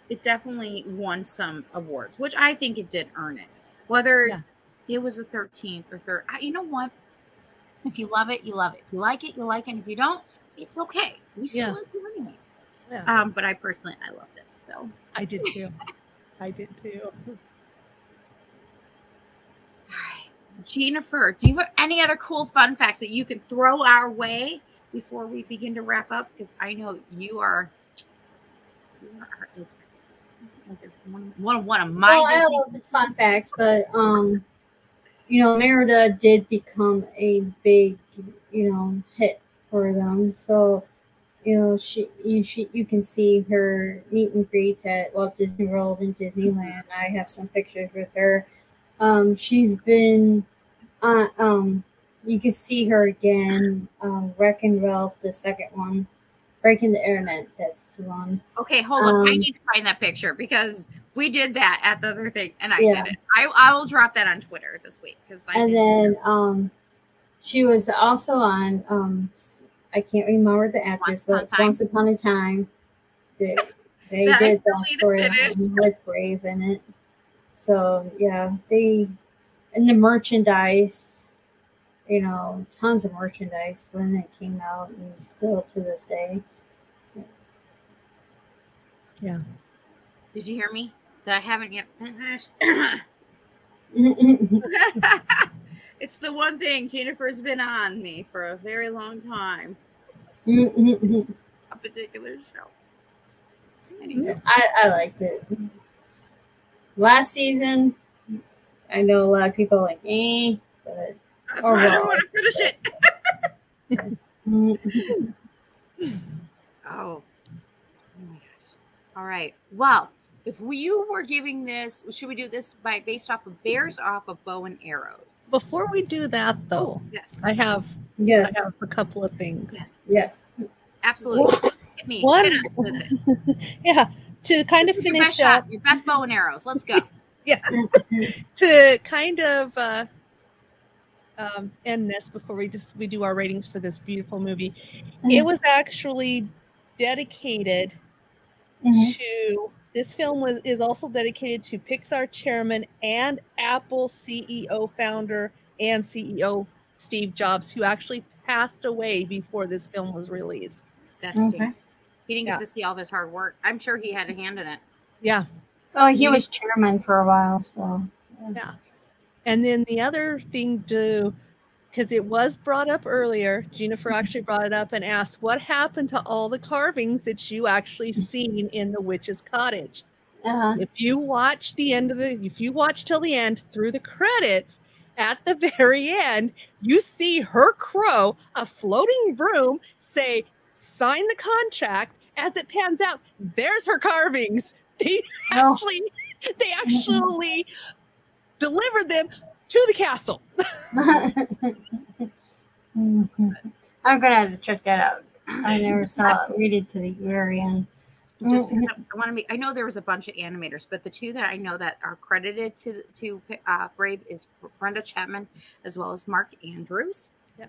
It definitely won some awards, which I think it did earn it. Whether it was the 13th or 3rd, you know what? If you love it, you love it. If you like it, you like it. And if you don't, it's okay. We still like it anyways. Yeah. But I personally, I loved it. So I did too. I did too. All right, Jeannifer, do you have any other cool fun facts that you can throw our way before we begin to wrap up? Because I know you are one of my. Well, I don't know if it's fun facts, but Merida did become a big, hit for them. So, you can see her meet and greets at Walt Disney World and Disneyland. I have some pictures with her. She's been you can see her again. Wreck-It Ralph, the second one. Breaking the Internet, that's the one. Okay, hold on. I need to find that picture because we did that at the other thing, and I did it. I will drop that on Twitter this week she was also on. I can't remember the actress, but Once Upon a Time. They did that story with Brave in it. So and the merchandise, tons of merchandise when it came out, and still to this day. Yeah. Did you hear me? That I haven't yet finished. It's the one thing Jeannifer's been on me for a very long time. A particular show. Anyway. I liked it. Last season, I know a lot of people are like, but that's why I don't want to finish it. Oh my gosh. All right. Well, if you were giving this, should we do this based off of bears or off of bow and arrows? Before we do that, though, yes, I have a couple of things. Yes, absolutely. One, to kind of finish up your best bow and arrows. Let's go. To kind of end this before we do our ratings for this beautiful movie. It was actually dedicated to. This film is also dedicated to Pixar chairman and Apple CEO, founder, and CEO Steve Jobs, who actually passed away before this film was released. That stinks. He didn't get to see all of his hard work. I'm sure he had a hand in it. Yeah. Oh, he was chairman for a while, so. Yeah. And then the other thing because it was brought up earlier, Jeannifer actually brought it up and asked, what happened to all the carvings that you actually seen in the witch's cottage? If you watch till the end through the credits, at the very end, you see her crow, a floating broom, say, sign the contract. As it pans out, there's her carvings. They actually delivered them to the castle. I'm gonna have to check that out. I never saw it. Read it to the very end. I know there was a bunch of animators, but the two that I know that are credited to Brave is Brenda Chapman as well as Mark Andrews. I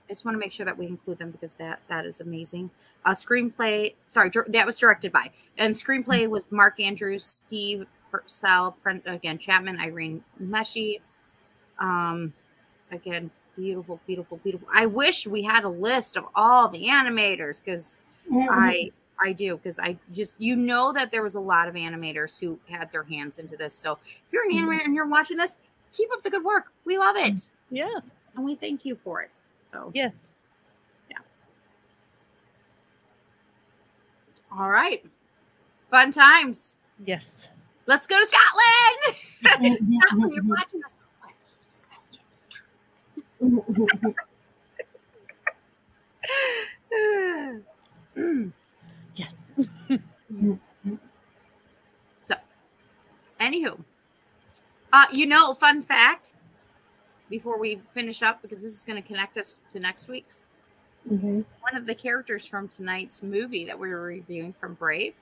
just want to make sure that we include them because that is amazing. Screenplay, sorry, that was directed by, and screenplay was Mark Andrews, Steve Purcell, again, Chapman, Irene Meshi. Again, beautiful, beautiful, beautiful. I wish we had a list of all the animators because I do, because I just, that there was a lot of animators who had their hands into this. So if you're an animator and you're watching this, keep up the good work. We love it. Yeah. And we thank you for it. So yes. Yeah. All right. Fun times. Yes. Let's go to Scotland. Scotland, you're watching this. Yes. So, anywho, fun fact before we finish up, because this is going to connect us to next week's. One of the characters from tonight's movie that we were reviewing from Brave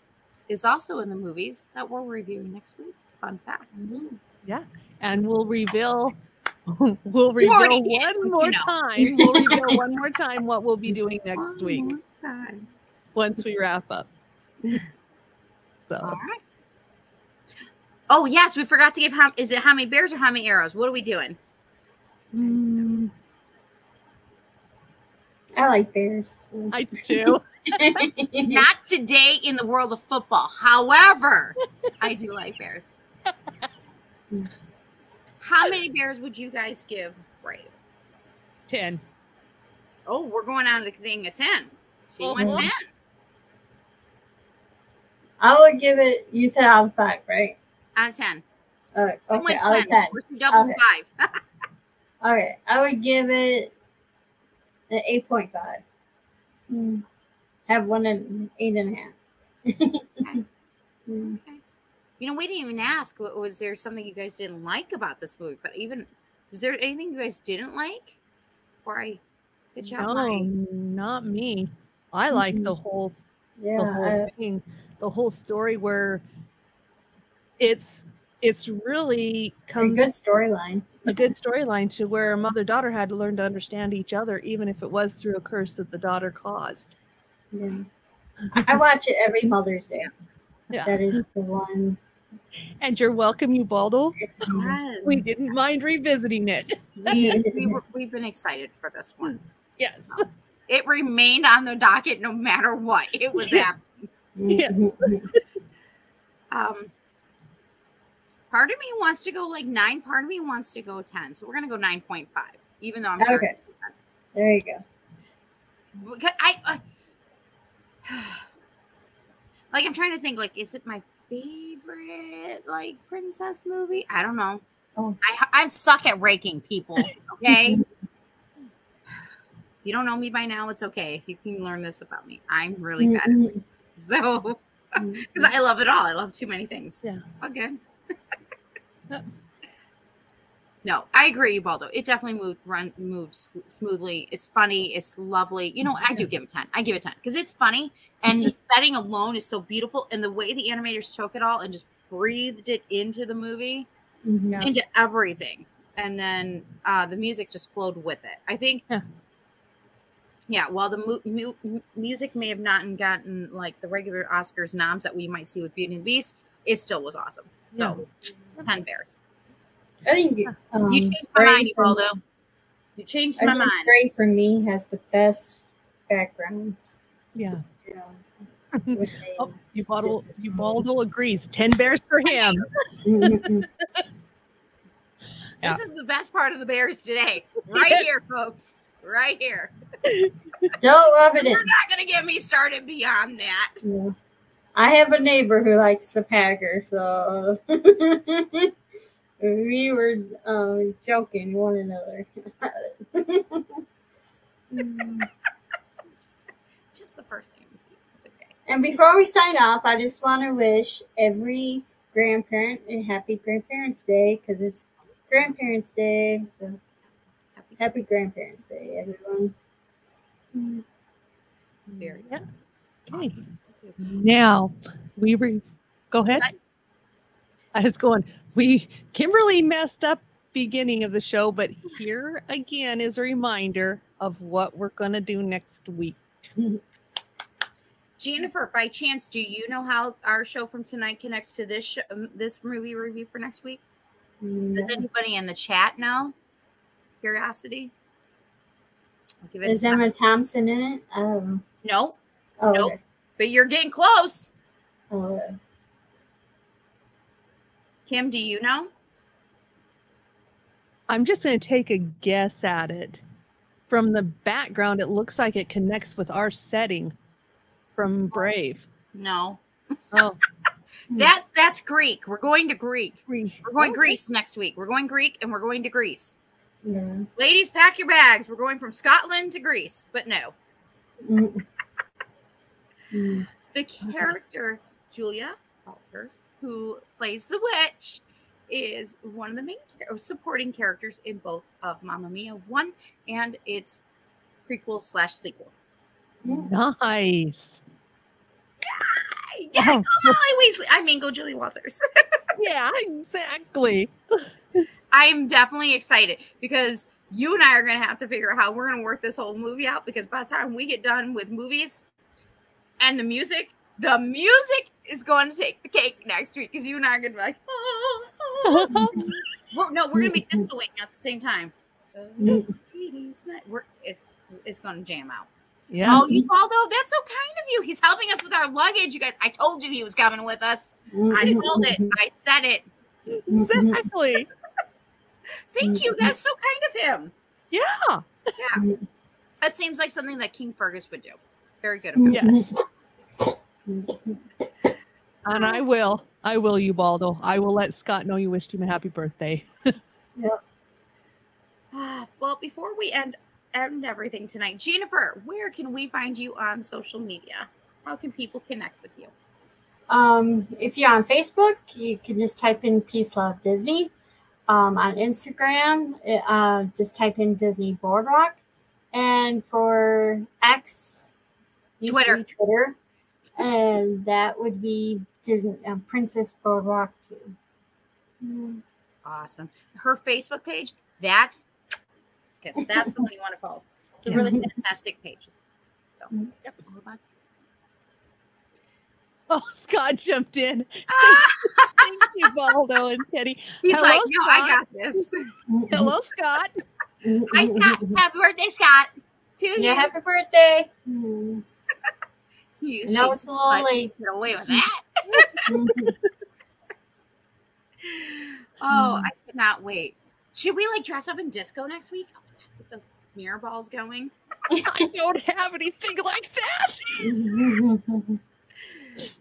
is also in the movies that we're reviewing next week. Fun fact. Yeah, and we'll reveal one more time. We'll reveal one more time what we'll be doing next week once we wrap up. So. All right. Oh yes, we forgot to give is it how many bears or how many arrows? What are we doing? I like bears. So. I do. Not today in the world of football. However, I do like bears. How many bears would you guys give Brave? 10. Oh, we're going on the thing at 10. She went 10. I would give it, you said out of 5, right? Out of 10. Okay, out of 10. Double 5. Okay, I would give it an 8.5. Have one an 8.5. Okay. We didn't even ask. Was there something you guys didn't like about this movie? But is there anything you guys didn't like? Before I pitch out not me. I like the whole thing, the whole story where it's really comes a good storyline. To where a mother-daughter had to learn to understand each other, even if it was through a curse that the daughter caused. Yeah, I watch it every Mother's Day. Yeah, that is the one. And you're welcome, Ubaldo. Yes. We didn't mind revisiting it. We've been excited for this one. Yes. So it remained on the docket no matter what. It was happening. Yes. Part of me wants to go like 9. Part of me wants to go 10. So we're going to go 9.5, even though I'm sure. Okay. There you go. I'm trying to think, is it my favorite, princess movie? I don't know. Oh. I suck at ranking people, okay? You don't know me by now, it's okay. You can learn this about me. I'm really bad at it. So, because I love it all. I love too many things. Yeah. It's all good. No, I agree, Ubaldo. It definitely moved smoothly. It's funny. It's lovely. I do give it 10. I give it 10 because it's funny, and the setting alone is so beautiful, and the way the animators took it all and just breathed it into the movie, into everything, and then the music just flowed with it. I think. Yeah, while the music may have not gotten the regular Oscars noms that we might see with Beauty and the Beast, it still was awesome. So, 10 bears. I think you changed my mind, Ubaldo. You changed my mind. Brave for me has the best backgrounds. Yeah. Ubaldo agrees. 10 bears for him. This is the best part of the bears today. Right here, folks. Right here. Don't rub it in. You're not going to get me started beyond that. Yeah. I have a neighbor who likes the Packers, so we were joking one another. Just the first game of the season. It's okay. And before we sign off, I just want to wish every grandparent a happy Grandparents' Day because it's Grandparents' Day. So happy Grandparents' Day, everyone. Very good. Okay. Awesome. Now go ahead. I was going. Kimberly messed up beginning of the show, but here again is a reminder of what we're going to do next week. Jeannifer, by chance, do you know how our show from tonight connects to this this movie review for next week? No. Does anybody in the chat know? Curiosity? I'll give it Is Emma Thompson in it? No. Oh, Nope. okay. But you're getting close. Oh, okay. Kim, do you know? I'm just going to take a guess at it. From the background, it looks like it connects with our setting from Brave. No. Oh, That's Greek. We're going to Greek. Greece. We're going Greece next week. We're going Greek and we're going to Greece. Yeah. Ladies, pack your bags. We're going from Scotland to Greece. But no. Mm. Mm. The character, Julia Walters, who plays the witch, is one of the main supporting characters in both of Mamma Mia 1 and its prequel / sequel. Nice. Yeah, go Molly Weasley. I mean, go Julia Walters. Yeah, exactly. I'm definitely excited because you and I are going to have to figure out how we're going to work this whole movie out, because by the time we get done with movies and the music is going to take the cake next week, because you and I are going to be like, we're going to be discoing at the same time. It's going to jam out. Yeah. Oh, Ubaldo, that's so kind of you. He's helping us with our luggage, you guys. I told you he was coming with us. I told it. I said it. Exactly. Thank you. That's so kind of him. Yeah. Yeah. That seems like something that King Fergus would do. Very good of him. Yes. And I will, Ubaldo. I will let Scott know you wished him a happy birthday. Well, before we end everything tonight, Jeannifer, where can we find you on social media? How can people connect with you? If you're on Facebook, you can just type in Peace Love Disney. On Instagram, just type in Disney Boardwalk. And for X, Twitter, and that would be Disney Princess Boardwalk too. Awesome. Her Facebook page, that's the one you want to follow. It's a really fantastic page. So, yep. Oh, Scott jumped in. Thank you, Baldo and Teddy. He's Hello, like, no, Scott. I got this. Hello, Scott. Hi, Scott. Happy birthday, Scott. To you. Yeah, happy birthday. You No, it's a little late. Get away with that. Oh, I cannot wait. Should we dress up in disco next week? Get the mirror balls going. I don't have anything like that.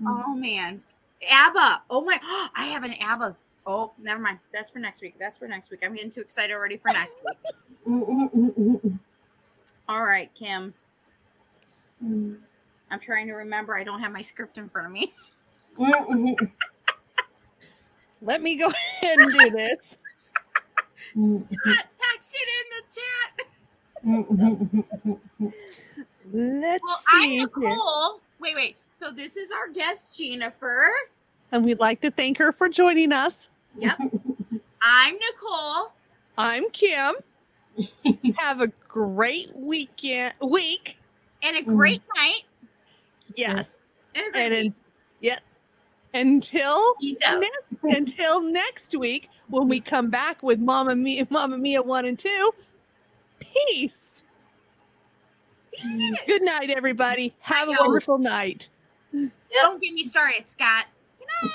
Oh man, ABBA. Oh my, I have an ABBA. Oh, never mind. That's for next week. I'm getting too excited already for next week. All right, Kim. I'm trying to remember. I don't have my script in front of me. Let me go ahead and do this. Scott, text it in the chat. Let's Well, see. I'm Nicole. Wait. So this is our guest, Jeannifer. And we'd like to thank her for joining us. Yep. I'm Nicole. I'm Kim. Have a great week. And a great night. Yes. And a great week. Until Peace out. until next week, when we come back with Mamma Mia 1 and 2. Peace. See? Good night, everybody. Have a wonderful night. Don't get me started, Scott.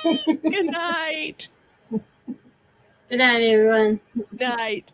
Good night. Good night. Good night, everyone. Night.